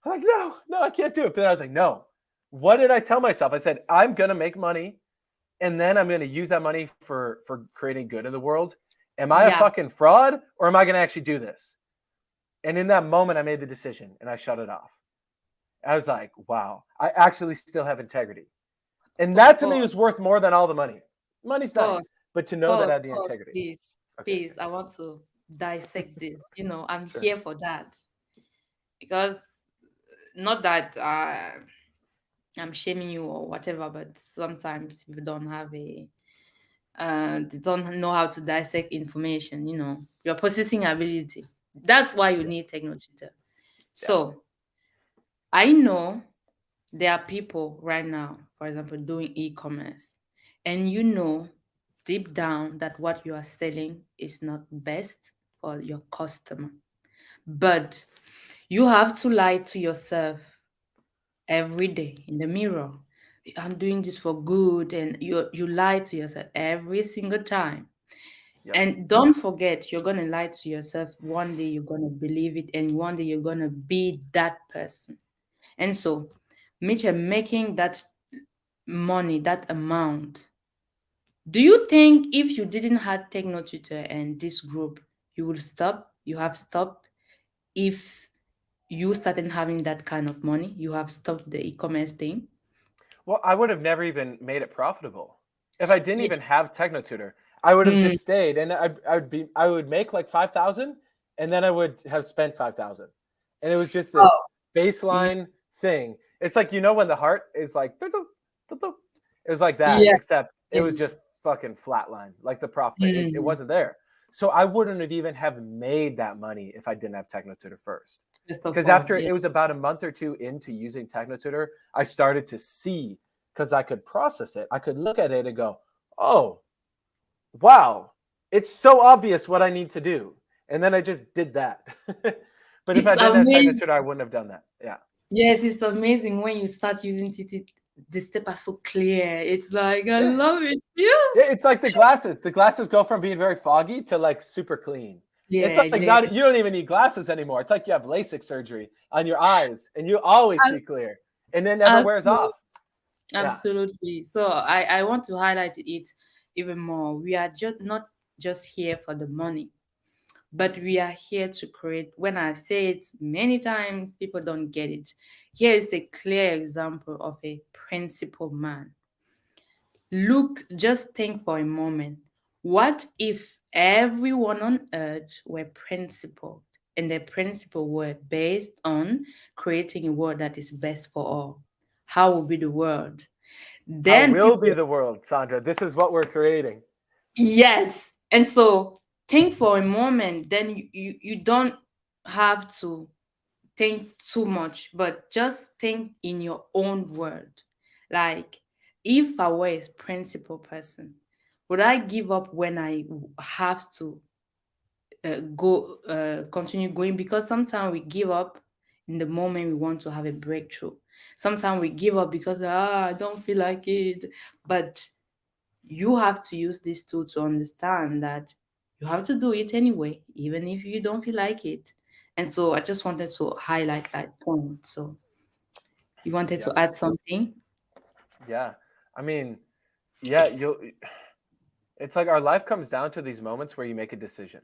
I'm like, no, I can't do it. But then I was like, no. What did I tell myself? I said, I'm going to make money, and then I'm going to use that money for creating good in the world. Am I a fucking fraud, or am I going to actually do this? And in that moment, I made the decision, and I shut it off. I was like, wow, I actually still have integrity. And that to me was worth more than all the money. Money's nice, but to know that I had the integrity. Please, I want to dissect this. I'm here for that. Because not that I'm shaming you or whatever, but sometimes people don't have they don't know how to dissect information, your processing ability. That's why you need techno tutor. So I know there are people right now, for example, doing e-commerce, and deep down that what you are selling is not best for your customer. But you have to lie to yourself every day in the mirror. I'm doing this for good, and you lie to yourself every single time. And don't forget, you're going to lie to yourself. One day you're going to believe it, and one day you're going to be that person. And so, Mitchell, making that money, that amount, do you think if you didn't have Techno Tutor and this group, you would stop? You have stopped? If you started having that kind of money, you have stopped the e-commerce thing? Well, I would have never even made it profitable. If I didn't even have Techno Tutor, I would have just stayed, and I would make like 5,000, and then I would have spent 5,000. And it was just this baseline thing. It's like, when the heart is like, it was like that, except it was just fucking flatline, like the profit. It wasn't there. So I wouldn't have even have made that money if I didn't have Techno Tutor first. Because after it was about a month or two into using Techno Tutor, I started to see, because I could process it. I could look at it and go, oh, wow, it's so obvious what I need to do. And then I just did that. But if I didn't have Techno Tutor, I wouldn't have done that. Yeah. Yes, it's amazing when you start using TT. The steps are so clear. It's like, I love it. Yes. It's like the glasses. The glasses go from being very foggy to like super clean. It's like you don't even need glasses anymore. It's like you have LASIK surgery on your eyes and you always see clear, and it never wears off. Absolutely. So I want to highlight it even more. We are not just here for the money, but we are here to create. When I say it many times, people don't get it. Here is a clear example of a principled man. Just think for a moment. What if everyone on earth were principled, and their principles were based on creating a world that is best for all? How will be the world? Then will be the world, Sandra. This is what we're creating. Yes. And so think for a moment, then you don't have to think too much, but just think in your own word. Like, if I were a principled person, would I give up when I have to continue going? Because sometimes we give up in the moment we want to have a breakthrough. Sometimes we give up because I don't feel like it. But you have to use this tool to understand that you have to do it anyway, even if you don't feel like it. And so I just wanted to highlight that point. So you wanted to add something? Yeah. I mean, it's like our life comes down to these moments where you make a decision.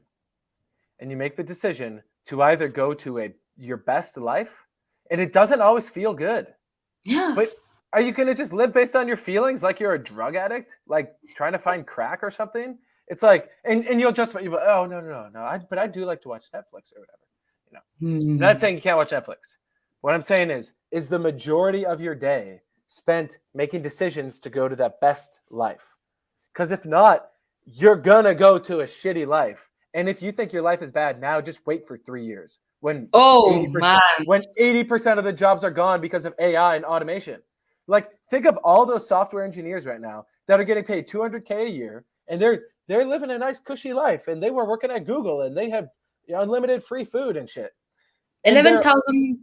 And you make the decision to either go to your best life, and it doesn't always feel good. Yeah. But are you going to just live based on your feelings like you're a drug addict, like trying to find crack or something? It's like, and you'll just, oh, no. But I do like to watch Netflix or whatever. I'm not saying you can't watch Netflix. What I'm saying is the majority of your day spent making decisions to go to that best life. Because if not, you're going to go to a shitty life. And if you think your life is bad now, just wait for 3 years. When 80% of the jobs are gone because of AI and automation. Like, think of all those software engineers right now that are getting paid $200K a year, and they're living a nice cushy life, and they were working at Google, and they have unlimited free food and shit. 11,000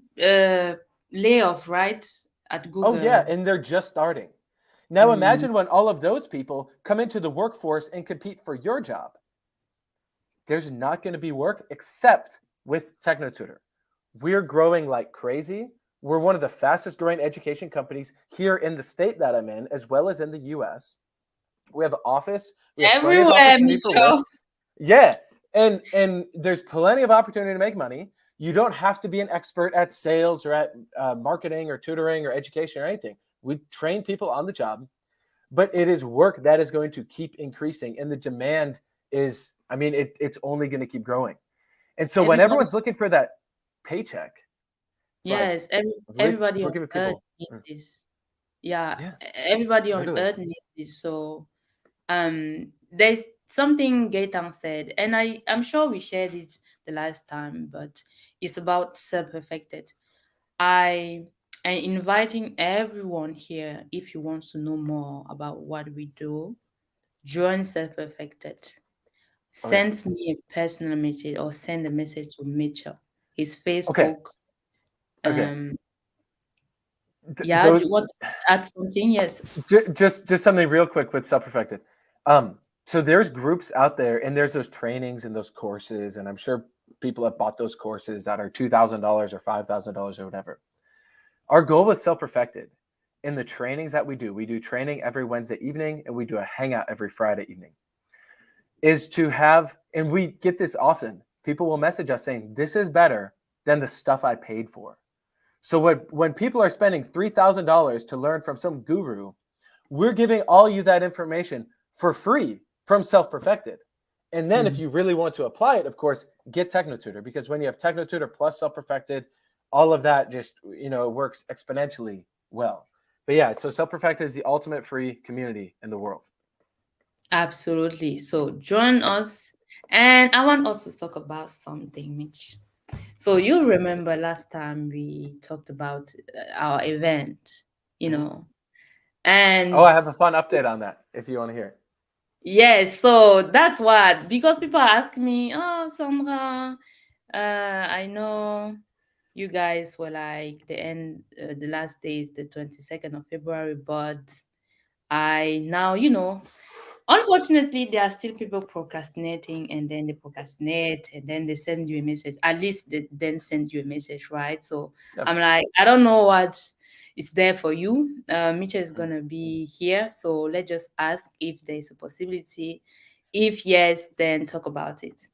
layoff, right, at Google. Oh yeah, and they're just starting. Now imagine when all of those people come into the workforce and compete for your job. There's not going to be work except with TechnoTutor. We're growing like crazy. We're one of the fastest growing education companies here in the state that I'm in, as well as in the US. We have an office. We have plenty of Everywhere, opportunity for Mitchell. work. Yeah. And there's plenty of opportunity to make money. You don't have to be an expert at sales or at marketing or tutoring or education or anything. We train people on the job, but it is work that is going to keep increasing. And the demand is, I mean, it's only going to keep growing. And so when everyone's looking for that paycheck, yes, like, everybody we're on giving earth people needs this. Yeah, everybody on literally. earth needs this. So there's something Gaetan said, and I'm sure we shared it the last time, but it's about self-perfected. I am inviting everyone here, if you want to know more about what we do, join self-perfected. Send me a personal message or send a message to Mitchell. His Facebook. Okay. Yeah, do you want to add something? Yes. Just something real quick with self-perfected. So there's groups out there, and there's those trainings and those courses, and I'm sure people have bought those courses that are $2,000 or $5,000 or whatever. Our goal with self-perfected, in the trainings that we do training every Wednesday evening, and we do a hangout every Friday evening, is to have, and we get this often, people will message us saying, this is better than the stuff I paid for. So when people are spending $3,000 to learn from some guru, we're giving all you that information for free from Self-Perfected. And then if you really want to apply it, of course, get TechnoTutor, because when you have TechnoTutor plus Self-Perfected, all of that just, works exponentially well. But yeah, so Self-Perfected is the ultimate free community in the world. Absolutely. So join us. And I want us to talk about something, Mitch. So you remember last time we talked about our event, and I have a fun update on that if you want to hear it. Yes, so that's what, because people ask me, oh, Sandra, I know you guys were like the last day is the 22nd of February, but I now, unfortunately, there are still people procrastinating, and then they procrastinate, and then they send you a message. At least they then send you a message, right? So I'm like, I don't know what is there for you. Mitchell is going to be here. So let's just ask if there's a possibility. If yes, then talk about it.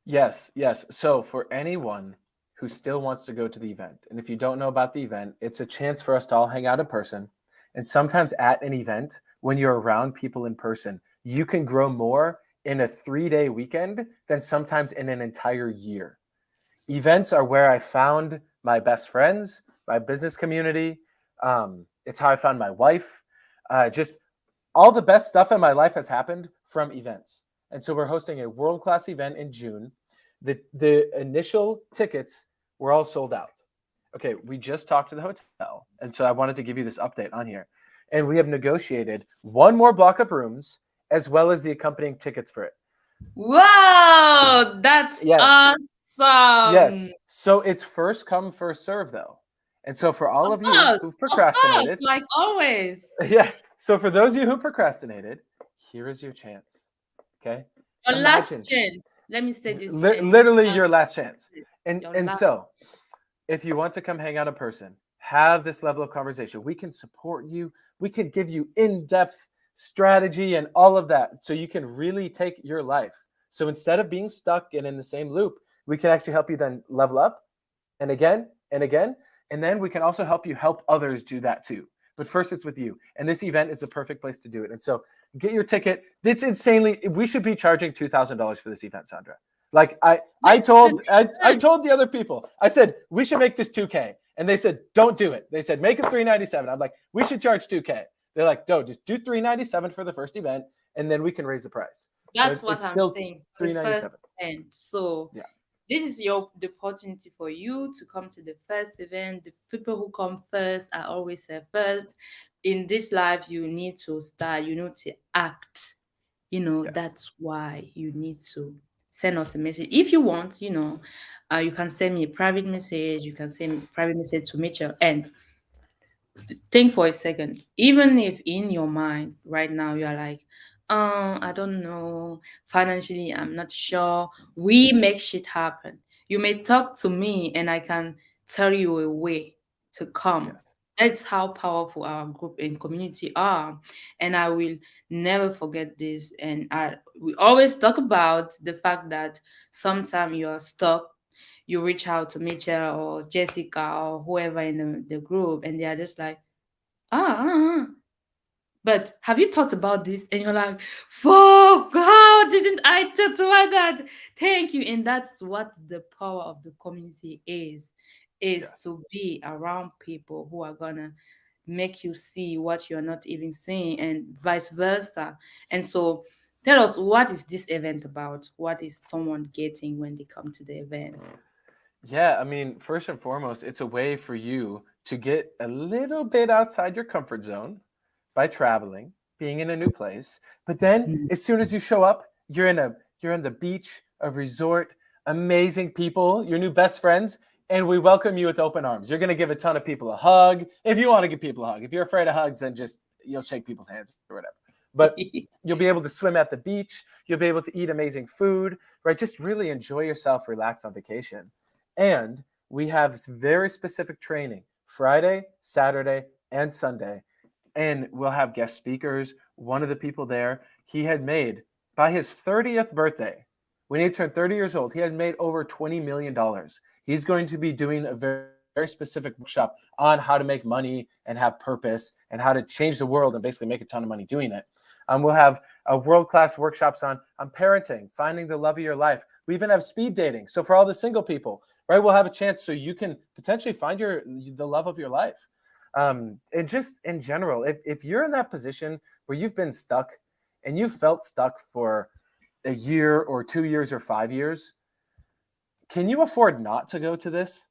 Yes. So for anyone who still wants to go to the event, and if you don't know about the event, it's a chance for us to all hang out in person. And sometimes at an event, when you're around people in person, you can grow more in a 3-day weekend than sometimes in an entire year. Events are where I found my best friends, my business community. It's how I found my wife. Just all the best stuff in my life has happened from events. And so we're hosting a world-class event in June. The initial tickets were all sold out. Okay, we just talked to the hotel, and so I wanted to give you this update on here. And we have negotiated one more block of rooms as well as the accompanying tickets for it. Wow, that's awesome. Yes. So it's first come, first serve, though. And so for all of you who've procrastinated, like always. Yeah. So for those of you who procrastinated, here is your chance. Okay. Your last chance. Let me say this. Literally your last chance. And so if you want to come hang out in person, have this level of conversation, we can support you. We can give you in-depth strategy and all of that, so you can really take your life. So instead of being stuck and in the same loop, we can actually help you then level up and again and again. And then we can also help you help others do that too. But first, it's with you. And this event is the perfect place to do it. And so get your ticket. It's insanely, we should be charging $2,000 for this event, Sandra. Like I told the other people, I said, we should make this $2K. And they said, don't do it. They said, make it $397. I'm like, we should charge $2K. They're like, no, just do $397 for the first event, and then we can raise the price. That's what I'm saying. $397. So yeah. This is the opportunity for you to come to the first event. The people who come first, I always say first. In this life, you need to start, you need to act. Yes. That's why you need to send us a message. If you want, you can send me a private message. You can send a private message to Mitchell. And think for a second. Even if in your mind right now you are like, I don't know, financially I'm not sure. We make shit happen. You may talk to me and I can tell you a way to come. Yes. That's how powerful our group and community are. And I will never forget this. And we always talk about the fact that sometimes you're stuck, you reach out to Mitchell or Jessica or whoever in the group, and they are just like, ah, but have you thought about this? And you're like, fuck, how didn't I talk about that? Thank you. And that's what the power of the community is Yes. to be around people who are gonna make you see what you're not even seeing, and vice versa. And so tell us, what is this event about? What is someone getting when they come to the event? Yeah, I mean, first and foremost, it's a way for you to get a little bit outside your comfort zone by traveling, being in a new place. But then Mm. as soon as you show up, you're in the beach, a resort, amazing people, your new best friends, and we welcome you with open arms. You're going to give a ton of people a hug. If you want to give people a hug, if you're afraid of hugs, then just you'll shake people's hands or whatever. But you'll be able to swim at the beach, you'll be able to eat amazing food, right? Just really enjoy yourself, relax on vacation. And we have very specific training Friday, Saturday, and Sunday. And we'll have guest speakers. One of the people there, he had made by his 30th birthday, when he turned 30 years old, he had made over $20 million. He's going to be doing a very, very specific workshop on how to make money and have purpose and how to change the world and basically make a ton of money doing it. We'll have world-class workshops on parenting, finding the love of your life. We even have speed dating. So for all the single people, right, we'll have a chance so you can potentially find the love of your life. And just in general, if you're in that position where you've been stuck and you felt stuck for a year or 2 years or 5 years, can you afford not to go to this?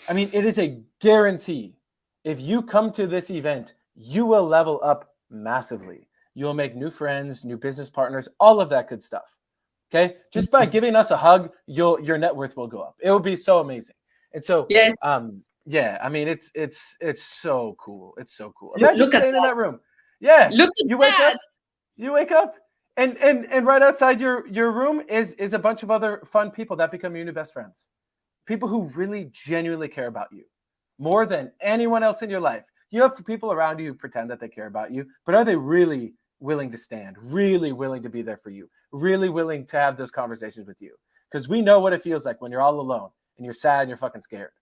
I mean, it is a guarantee. If you come to this event, you will level up massively. You'll make new friends, new business partners, all of that good stuff. Okay, just by giving us a hug, your net worth will go up. It will be so amazing. And so, Yes. yeah, I mean, it's so cool. It's so cool. Imagine Look at staying in that. that room. Yeah, Look at you wake that. up, and right outside your room is a bunch of other fun people that become your new best friends. People who really genuinely care about you more than anyone else in your life. You have people around you who pretend that they care about you, but are they really willing to stand, really willing to be there for you, really willing to have those conversations with you? Because we know what it feels like when you're all alone and you're sad and you're fucking scared.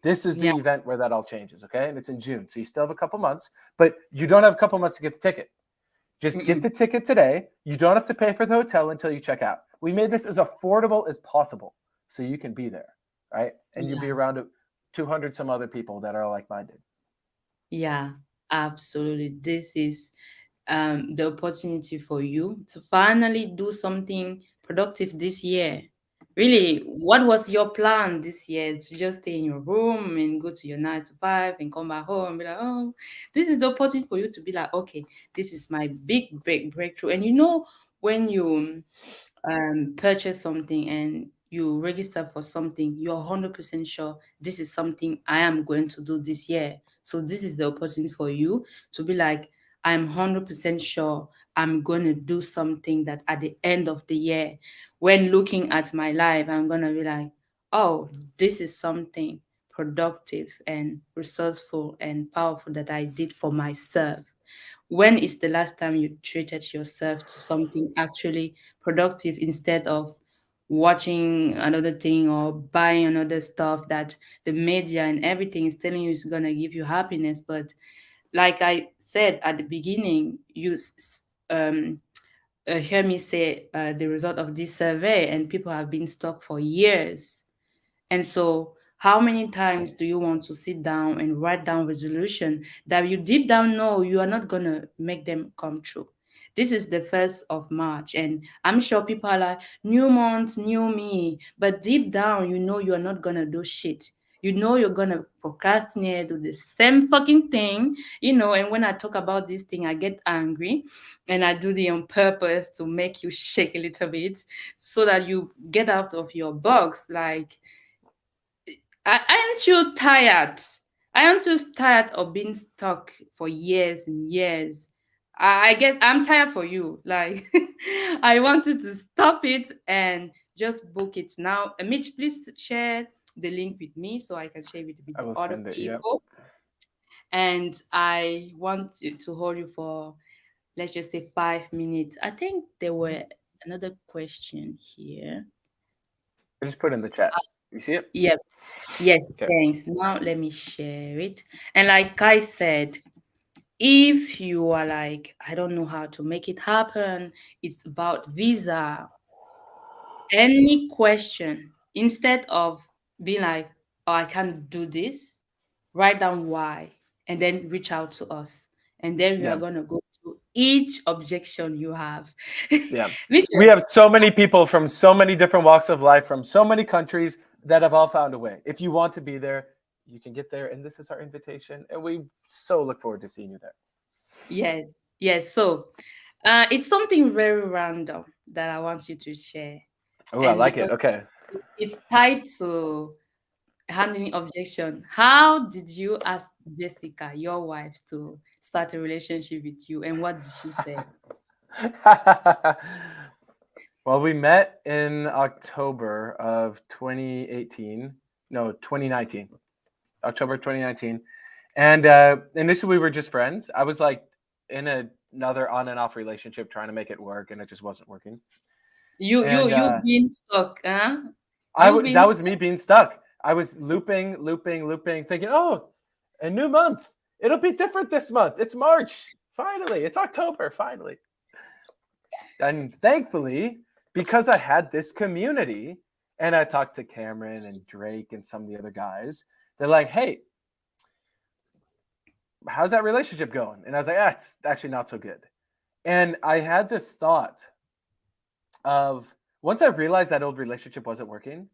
This is the Yeah. event where that all changes, okay? And it's in June, so you still have a couple months, but you don't have a couple months to get the ticket. Just get the ticket today. You don't have to pay for the hotel until you check out. We made this as affordable as possible so you can be there, right? And you'll be Yeah. around 200 some other people that are like-minded. Yeah, absolutely. This is the opportunity for you to finally do something productive this year. Really, what was your plan this year? To just stay in your room and go to your 9 to 5 and come back home and be like, oh, this is the opportunity for you to be like, okay, this is my big breakthrough. And you know, when you purchase something and you register for something, you're 100% sure this is something I am going to do this year. So this is the opportunity for you to be like, I'm 100% sure I'm going to do something that at the end of the year, when looking at my life, I'm going to be like, oh, this is something productive and resourceful and powerful that I did for myself. When is the last time you treated yourself to something actually productive instead of watching another thing or buying another stuff that the media and everything is telling you is going to give you happiness? But like I said at the beginning, hear me say the result of this survey, and people have been stuck for years. And so, how many times do you want to sit down and write down resolution that you deep down know you are not gonna make them come true? This is the 1st of March, and I'm sure people are like, new month, new me. But deep down, you know you are not gonna do shit. You know you're gonna procrastinate, do the same fucking thing, And when I talk about this thing, I get angry, and I do it on purpose to make you shake a little bit, so that you get out of your box. Like, aren't you tired? I am just tired of being stuck for years and years. I guess I'm tired for you. Like, I wanted to stop it and just book it now. Mitch, please share the link with me so I can share it with I the will other send it. Yep. people. And I want to hold you for, let's just say, 5 minutes. I think there were another question here. I just put it in the chat. You see it? Yep. Yes, Okay. thanks. Now let me share it. And like I said, if you are like, I don't know how to make it happen, it's about visa, any question, instead of being like, oh, I can't do this, write down why, and then reach out to us. And then we are Yeah. going to go through each objection you have. Yeah. Which We have so many people from so many different walks of life, from so many countries that have all found a way. If you want to be there, you can get there. And this is our invitation. And we so look forward to seeing you there. yes, yes. So it's something very random that I want you to share. Oh, I And like it. because Okay. it's tied to handling objection. How did you ask Jessica, your wife, to start a relationship with you, and what did she say? Well, we met in October of 2018. No, 2019. October 2019. And initially we were just friends. I was like in another on and off relationship trying to make it work, and it just wasn't working. And You being stuck, huh? that was me being stuck. I was looping, thinking, oh, a new month. It'll be different this month. It's March. Finally. It's October. Finally. And thankfully, because I had this community and I talked to Cameron and Drake and some of the other guys, they're like, hey, how's that relationship going? And I was like, it's actually not so good. And I had this thought of, once I realized that old relationship wasn't working,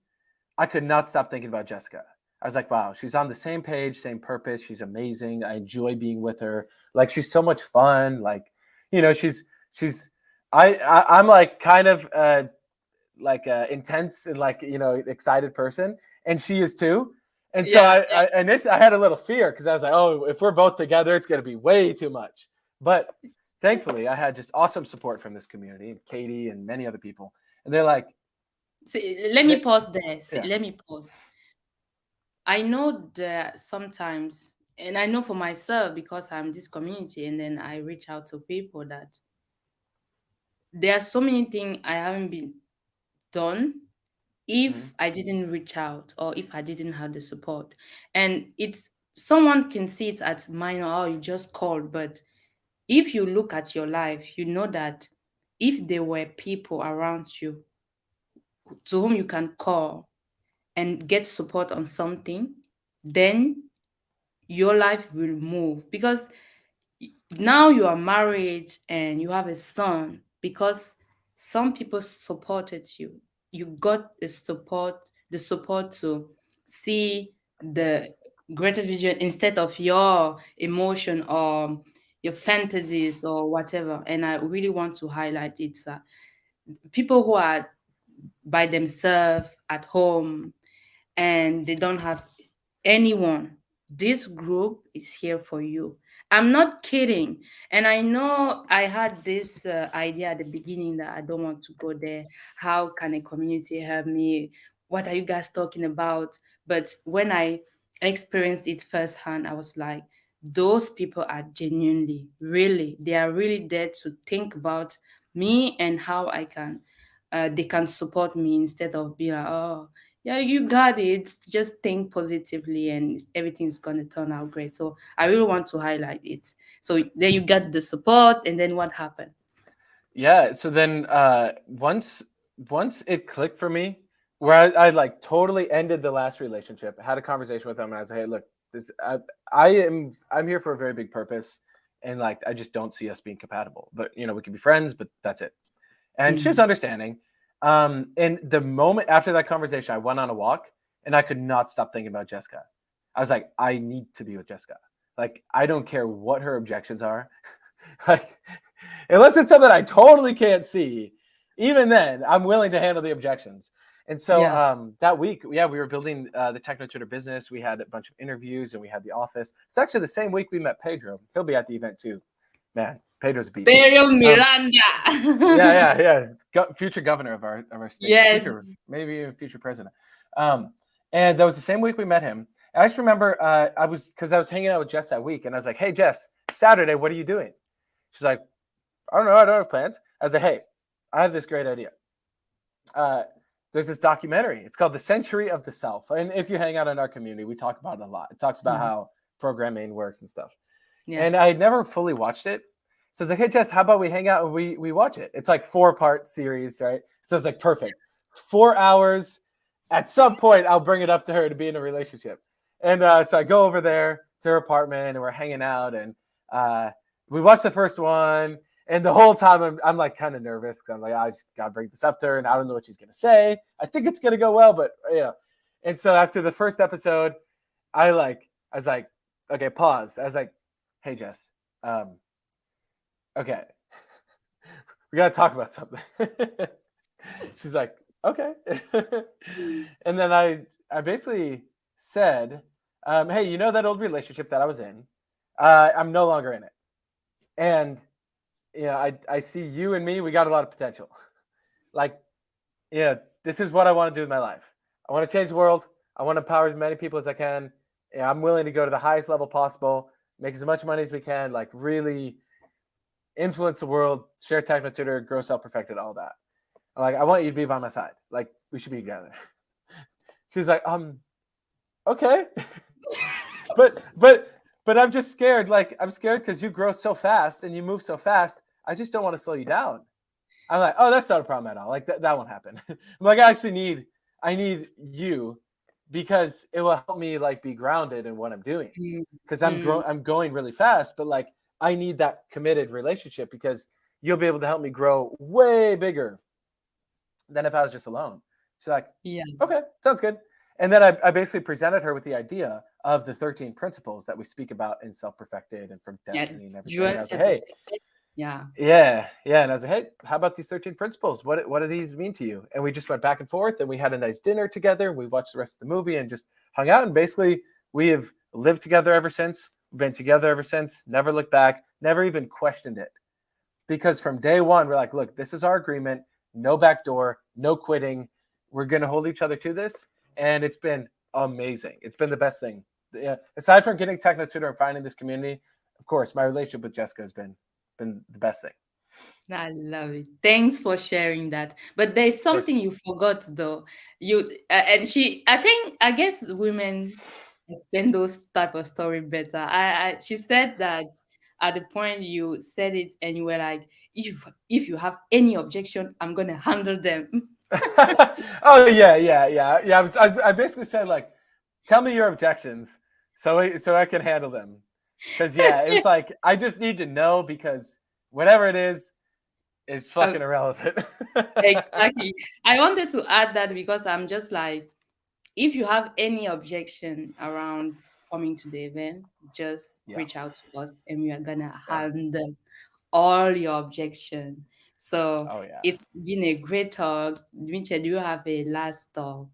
I could not stop thinking about Jessica. I was like, wow, she's on the same page, same purpose. She's amazing. I enjoy being with her. Like, she's so much fun. Like, you know, I'm like kind of like intense and like, you know, excited person. And she is too. And so I initially I had a little fear because I was like, oh, if we're both together, it's going to be way too much. But thankfully, I had just awesome support from this community, Katie and many other people. And they're like, let me pause there. Yeah. Let me pause. I know that sometimes, and I know for myself, because I'm this community, and then I reach out to people, that there are so many things I haven't been done if I didn't reach out, or if I didn't have the support. And it's, someone can see it as minor, oh, you just called. But if you look at your life, you know that if there were people around you to whom you can call and get support on something, then your life will move. Because now you are married and you have a son, because some people supported you. You got the support to see the greater vision instead of your emotion or your fantasies or whatever. And I really want to highlight it. People who are by themselves at home and they don't have anyone, this group is here for you. I'm not kidding. And I know I had this idea at the beginning that I don't want to go there. How can a community help me? What are you guys talking about? But when I experienced it firsthand, I was like, those people are genuinely, really, they are really there to think about me and how I can, they can support me, instead of being like, oh, yeah, you got it. Just think positively and everything's going to turn out great. So I really want to highlight it. So then you got the support, and then what happened? Yeah. So then once it clicked for me, where I like totally ended the last relationship, I had a conversation with them, and I was like, hey, look, I'm here for a very big purpose, and like I just don't see us being compatible. But you know, we can be friends, but that's it. And she's understanding. And the moment after that conversation, I went on a walk, and I could not stop thinking about Jessica. I was like, I need to be with Jessica. Like, I don't care what her objections are. Like, unless it's something I totally can't see, even then, I'm willing to handle the objections. And so Yeah. that week, we were building the Techno Tutor business. We had a bunch of interviews and we had the office. It's actually the same week we met Pedro. He'll be at the event too. Man, Pedro's a beast. Pedro Miranda. Future governor of our state. Yes. Maybe even future president. And that was the same week we met him. And I just remember I was hanging out with Jess that week, and I was like, "Hey, Jess, Saturday, what are you doing?" She's like, "I don't know. I don't have plans." I was like, "Hey, I have this great idea. There's this documentary. It's called The Century of the Self. And if you hang out in our community, we talk about it a lot. It talks about how programming works and stuff." Yeah. And I had never fully watched it. So I was like, "Hey, Jess, how about we hang out and we watch it?" It's like 4-part series, right? So it's like perfect. 4 hours. At some point, I'll bring it up to her to be in a relationship. And so I go over there to her apartment and we're hanging out. And we watched the first one. And the whole time I'm like kind of nervous because I'm like, I just got to bring this up to her and I don't know what she's going to say. I think it's going to go well, but And so after the first episode, I was like, okay, pause. I was like, "Hey, Jess, okay, we got to talk about something." She's like, "Okay." And then I basically said, "Hey, you know that old relationship that I was in? I'm no longer in it. And I see you and me, we got a lot of potential. Like, this is what I want to do with my life. I want to change the world. I want to empower as many people as I can. I'm willing to go to the highest level possible, make as much money as we can, like really influence the world, share Techno Tutor, grow self-perfected, all that. Like, I want you to be by my side. Like, we should be together." She's like, okay. But I'm just scared. Like, I'm scared because you grow so fast and you move so fast. I just don't want to slow you down. I'm like, "Oh, that's not a problem at all. Like, that won't happen." I'm like, I need you because it will help me like be grounded in what I'm doing. Because I'm going really fast, but like I need that committed relationship because you'll be able to help me grow way bigger than if I was just alone. She's like, "Okay, sounds good." And then I basically presented her with the idea of the 13 principles that we speak about in Self-Perfected and From Destiny and everything. And I was like, "Hey, yeah. And I was like, "Hey, how about these 13 principles? What do these mean to you?" And we just went back and forth and we had a nice dinner together. We watched the rest of the movie and just hung out. And basically we have lived together ever since. We've been together ever since. Never looked back. Never even questioned it. Because from day one, we're like, "Look, this is our agreement. No backdoor, no quitting. We're going to hold each other to this." And it's been amazing. It's been the best thing. Aside from getting Techno Tutor and finding this community, of course, my relationship with Jessica has been the best thing. I love it. Thanks for sharing that. But there's something you forgot though. And I guess women explain those type of story better. She said that at the point you said it and you were like, if you have any objection, I'm gonna handle them. Oh yeah. I basically said like, "Tell me your objections so I can handle them." Because it's like I just need to know because whatever it is fucking irrelevant. Exactly. I wanted to add that because I'm just like, if you have any objection around coming to the event, just reach out to us and we are gonna handle all your objection. So it's been a great talk. Mitchell, do you have a last talk?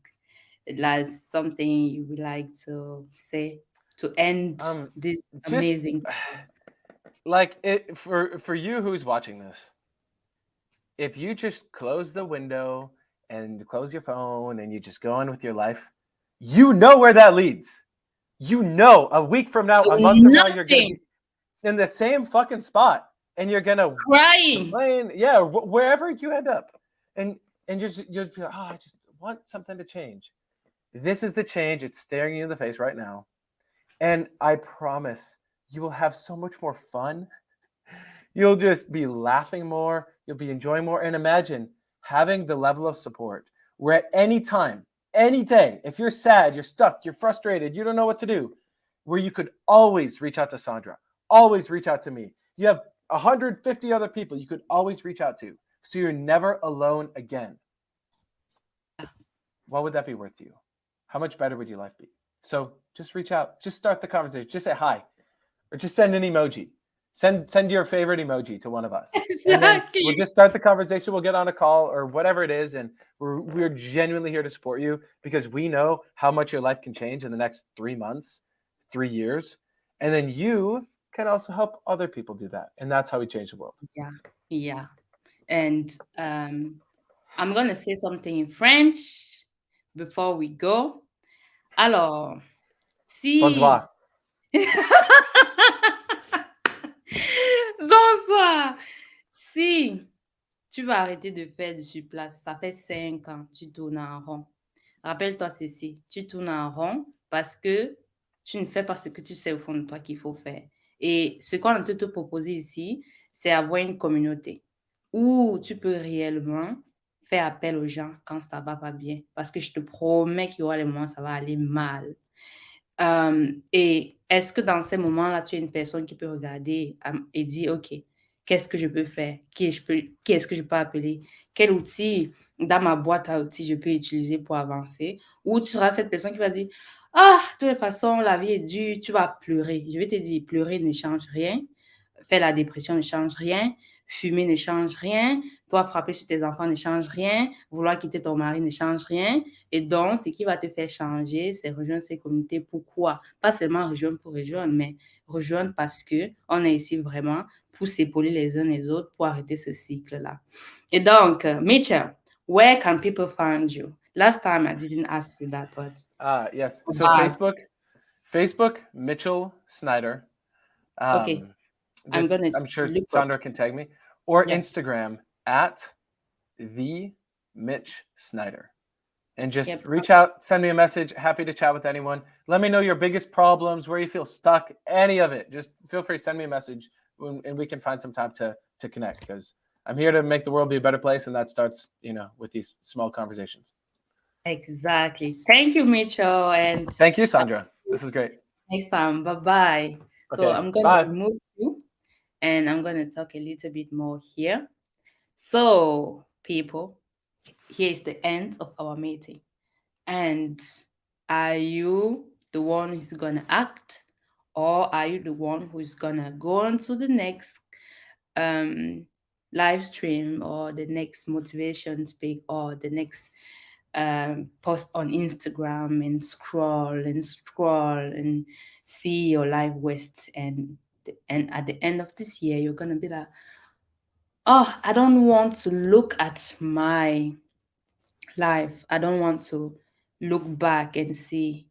Last something you would like to say to end this amazing like it for you who's watching this? If you just close the window and close your phone and you just go on with your life, you know where that leads. You know, a week from now, a month from now, you're going to be in the same fucking spot and you're going to crying. Wherever you end up. And you'll be like, "Oh, I just want something to change." This is the change. It's staring you in the face right now. And I promise you will have so much more fun. You'll just be laughing more. You'll be enjoying more. And imagine having the level of support where at any time, any day, if you're sad, you're stuck, you're frustrated, you don't know what to do, where you could always reach out to Sandra, always reach out to me. You have 150 other people you could always reach out to. So you're never alone again. What would that be worth to you? How much better would your life be? So just reach out. Just start the conversation. Just say hi. Or just send an emoji. Send your favorite emoji to one of us. Exactly. And then we'll just start the conversation. We'll get on a call or whatever it is. And we're genuinely here to support you because we know how much your life can change in the next 3 months, 3 years. And then you can also help other people do that. And that's how we change the world. Yeah. And I'm going to say something in French before we go. Alors, si... Bonsoir. Bonsoir. Si tu vas arrêter de faire du sur-place, ça fait 5 ans, tu tournes en rond. Rappelle-toi ceci, tu tournes en rond parce que tu ne fais pas ce que tu sais au fond de toi qu'il faut faire. Et ce qu'on a te proposer ici, c'est avoir une communauté où tu peux réellement faire appel aux gens quand ça va pas bien. Parce que je te promets qu'il y aura les moments où ça va aller mal. Et est-ce que dans ces moments-là, tu es une personne qui peut regarder et dire, OK, qu'est-ce que je peux faire? Qui est-ce que je peux appeler? Quel outil dans ma boîte à outils je peux utiliser pour avancer? Ou tu seras cette personne qui va dire, ah, de toute façon, la vie est dure, tu vas pleurer. Je vais te dire, pleurer ne change rien. Faire la dépression ne change rien. Fumer ne change rien. Toi, frapper sur tes enfants ne change rien. Vouloir quitter ton mari ne change rien. Et donc, ce qui va te faire changer, c'est rejoindre ces communautés. Pourquoi? Pas seulement rejoindre pour rejoindre, mais rejoindre parce qu'on est ici vraiment pour s'épauler les uns les autres, pour arrêter ce cycle-là. Et donc, Mitchell, where can people find you? Last time I didn't ask you that, but... Yes. So Facebook, Mitchell Snyder. Okay. I'm sure Sandra can tag me. Or Instagram at the Mitch Snyder. And just reach out, send me a message. Happy to chat with anyone. Let me know your biggest problems, where you feel stuck, any of it. Just feel free to send me a message and we can find some time to connect because I'm here to make the world be a better place. And that starts, with these small conversations. Exactly. Thank you, Mitchell. And thank you, Sandra. This is great. Next time. Bye-bye. Okay, so I'm going to remove you and I'm going to talk a little bit more here. So, people, here's the end of our meeting. And are you the one who's going to act, or are you the one who's going to go on to the next live stream or the next motivation speak or the next post on Instagram and scroll and see your life waste, and at the end of this year you're gonna be like, oh, I don't want to look at my life, I don't want to look back and see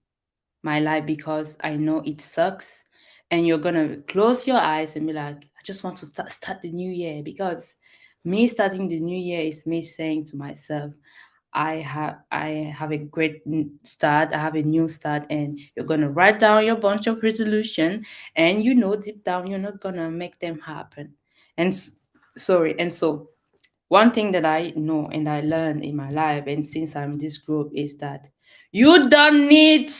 my life because I know it sucks. And you're gonna close your eyes and be like, I just want to start the new year, because me starting the new year is me saying to myself, I have a great start. I have a new start, and you're gonna write down your bunch of resolution, and deep down you're not gonna make them happen. And so one thing that I know and I learned in my life, and since I'm in this group, is that you don't need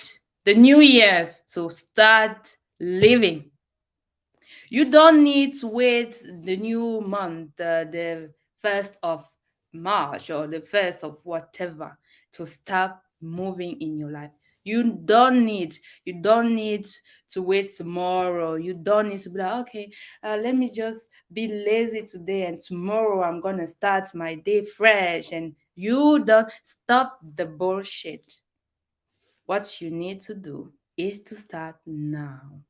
the New Year's to start living. You don't need to wait the new month, the 1st of March or the 1st of whatever to start moving in your life. You don't need to wait tomorrow. You don't need to be like, okay, let me just be lazy today and tomorrow I'm going to start my day fresh. And you don't stop the bullshit. What you need to do is to start now.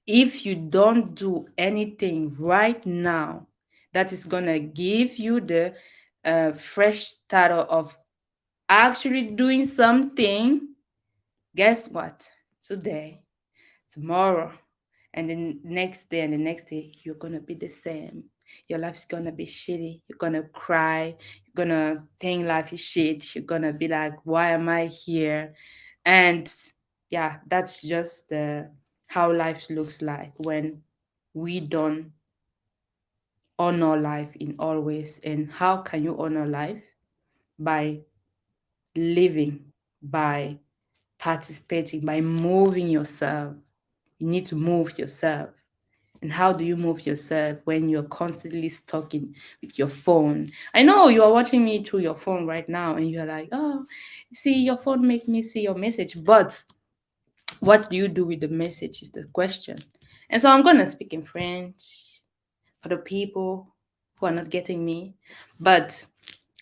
If you don't do anything right now that is going to give you the fresh start of actually doing something, guess what? Today, tomorrow, and the next day and the next day, you're going to be the same. Your life's going to be shitty. You're going to cry. You're going to think life is shit. You're going to be like, why am I here? And yeah, that's just how life looks like when we don't honor life in all ways. And how can you honor life? By living, by participating, by moving yourself. You need to move yourself. And how do you move yourself when you're constantly stuck with your phone? I know you are watching me through your phone right now and you're like, oh, see, your phone make me see your message. But what do you do with the message is the question. And so I'm going to speak in French for the people who are not getting me. But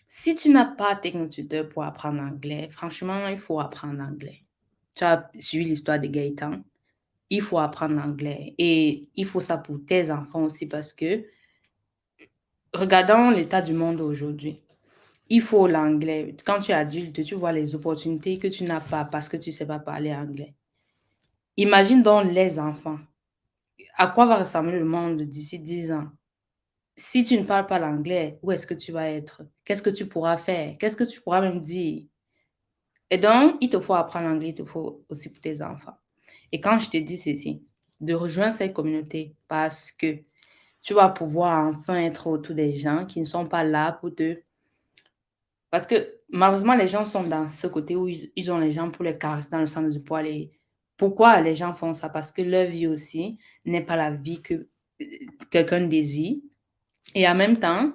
si tu n'as pas technotuteur pour apprendre l'anglais, franchement, il faut apprendre l'anglais. Tu as suivi l'histoire de Gaëtan. Il faut apprendre l'anglais. Et il faut ça pour tes enfants aussi parce que, regardons l'état du monde aujourd'hui. Il faut l'anglais. Quand tu es adulte, tu vois les opportunités que tu n'as pas parce que tu ne sais pas parler anglais. Imagine donc les enfants. À quoi va ressembler le monde d'ici 10 ans? Si tu ne parles pas l'anglais, où est-ce que tu vas être? Qu'est-ce que tu pourras faire? Qu'est-ce que tu pourras même dire? Et donc, il te faut apprendre l'anglais, il te faut aussi pour tes enfants. Et quand je te dis ceci, de rejoindre cette communauté parce que tu vas pouvoir enfin être autour des gens qui ne sont pas là pour te... Parce que malheureusement, les gens sont dans ce côté où ils ont les gens pour les caresser dans le sens du poil. Et pourquoi les gens font ça? Parce que leur vie aussi n'est pas la vie que quelqu'un désire. Et en même temps,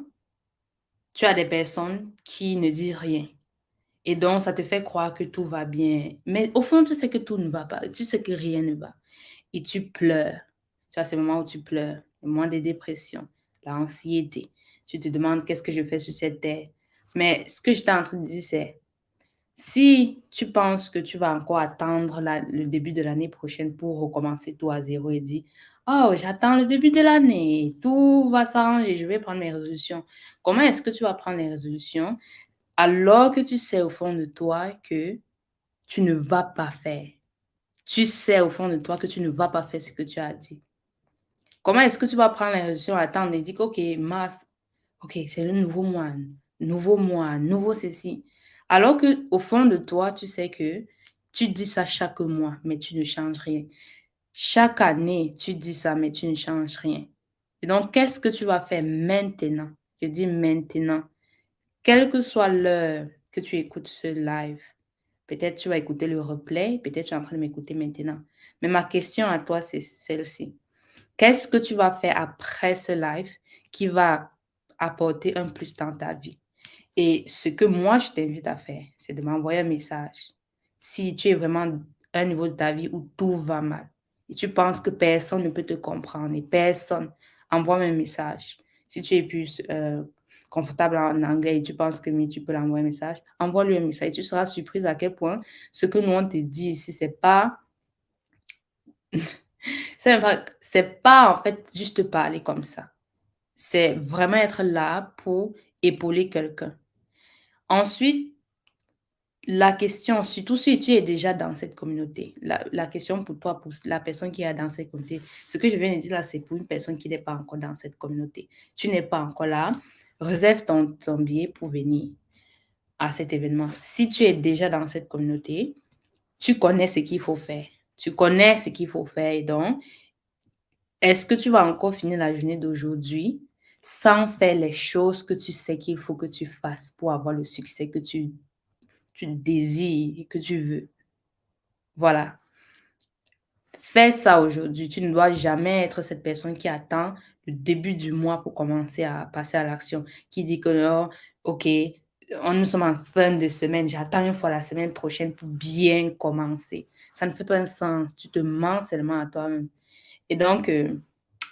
tu as des personnes qui ne disent rien. Et donc, ça te fait croire que tout va bien. Mais au fond, tu sais que tout ne va pas. Tu sais que rien ne va. Et tu pleures. Tu as ces moments où tu pleures. Le moment de dépression, l'anxiété. Tu te demandes qu'est-ce que je fais sur cette terre. Mais ce que j'étais en train de dire, c'est si tu penses que tu vas encore attendre le début de l'année prochaine pour recommencer tout à zéro et dire « Oh, j'attends le début de l'année, tout va s'arranger, je vais prendre mes résolutions. » Comment est-ce que tu vas prendre les résolutions alors que tu sais au fond de toi que tu ne vas pas faire? Tu sais au fond de toi que tu ne vas pas faire ce que tu as dit. Comment est-ce que tu vas prendre les résolutions, attendre et dire « Ok, mars, ok, c'est le nouveau mois, nouveau ceci. » Alors qu'au fond de toi, tu sais que tu dis ça chaque mois, mais tu ne changes rien. Chaque année, tu dis ça, mais tu ne changes rien. Et donc, qu'est-ce que tu vas faire maintenant? Je dis maintenant. Quelle que soit l'heure que tu écoutes ce live, peut-être tu vas écouter le replay, peut-être tu es en train de m'écouter maintenant. Mais ma question à toi, c'est celle-ci. Qu'est-ce que tu vas faire après ce live qui va apporter un plus dans ta vie? Et ce que moi, je t'invite à faire, c'est de m'envoyer un message. Si tu es vraiment à un niveau de ta vie où tout va mal et tu penses que personne ne peut te comprendre et personne, envoie-moi un message. Si tu es plus confortable en anglais et tu penses que tu peux l'envoyer un message, envoie-lui un message. Et tu seras surprise à quel point ce que nous, on te dit ici, c'est pas en fait juste parler comme ça. C'est vraiment être là pour épauler quelqu'un. Ensuite, la question, surtout si tu es déjà dans cette communauté, la question pour toi, pour la personne qui est dans cette communauté, ce que je viens de dire là, c'est pour une personne qui n'est pas encore dans cette communauté. Tu n'es pas encore là, réserve ton billet pour venir à cet événement. Si tu es déjà dans cette communauté, tu connais ce qu'il faut faire. Tu connais ce qu'il faut faire. Et donc, est-ce que tu vas encore finir la journée d'aujourd'hui sans faire les choses que tu sais qu'il faut que tu fasses pour avoir le succès que tu désires et que tu veux? Voilà. Fais ça aujourd'hui. Tu ne dois jamais être cette personne qui attend le début du mois pour commencer à passer à l'action, qui dit que oh, OK, nous sommes en fin de semaine, j'attends une fois la semaine prochaine pour bien commencer. Ça ne fait pas un sens. Tu te mens seulement à toi-même. Et donc,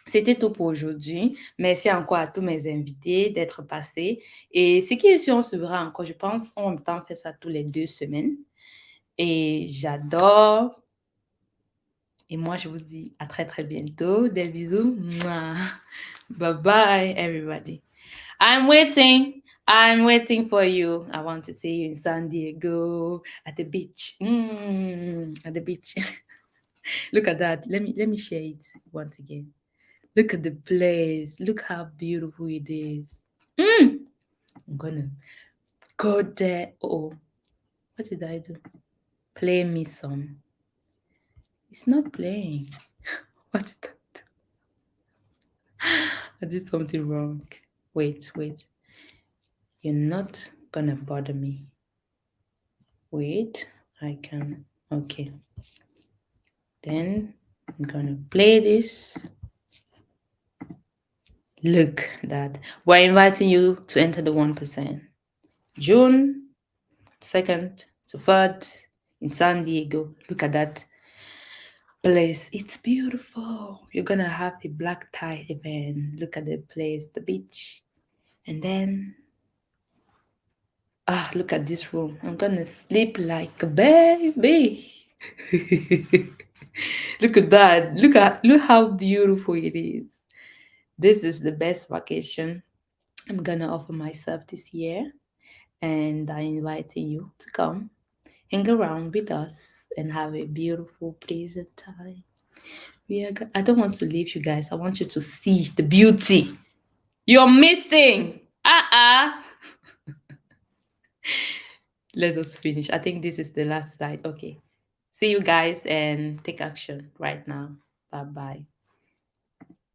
c'était tout pour aujourd'hui. Merci encore à tous mes invités d'être passés. Et ce qui est sûr, on se verra encore. Je pense on va faire ça tous les 2 semaines. Et j'adore. Et moi, je vous dis à très, très bientôt. Des bisous. Mouah. Bye-bye, everybody. I'm waiting for you. I want to see you in San Diego at the beach. At the beach. Look at that. Let me share it once again. Look at the place. Look how beautiful it is. I'm gonna go there. Oh, what did I do? Play me some. It's not playing. What did I do? I did something wrong. Wait. You're not gonna bother me. Wait, I can. Okay. Then I'm gonna play this. Look at that. We're inviting you to enter the 1%. June 2nd to 3rd in San Diego. Look at that place. It's beautiful. You're gonna have a black tie event. Look at the place, the beach. And then, look at this room. I'm gonna sleep like a baby. Look at that. Look how beautiful it is. This is the best vacation I'm gonna offer myself this year. And I'm inviting you to come hang around with us and have a beautiful, pleasant time. I don't want to leave you guys. I want you to see the beauty. You're missing. Let us finish. I think this is the last slide. Okay. See you guys and take action right now. Bye-bye.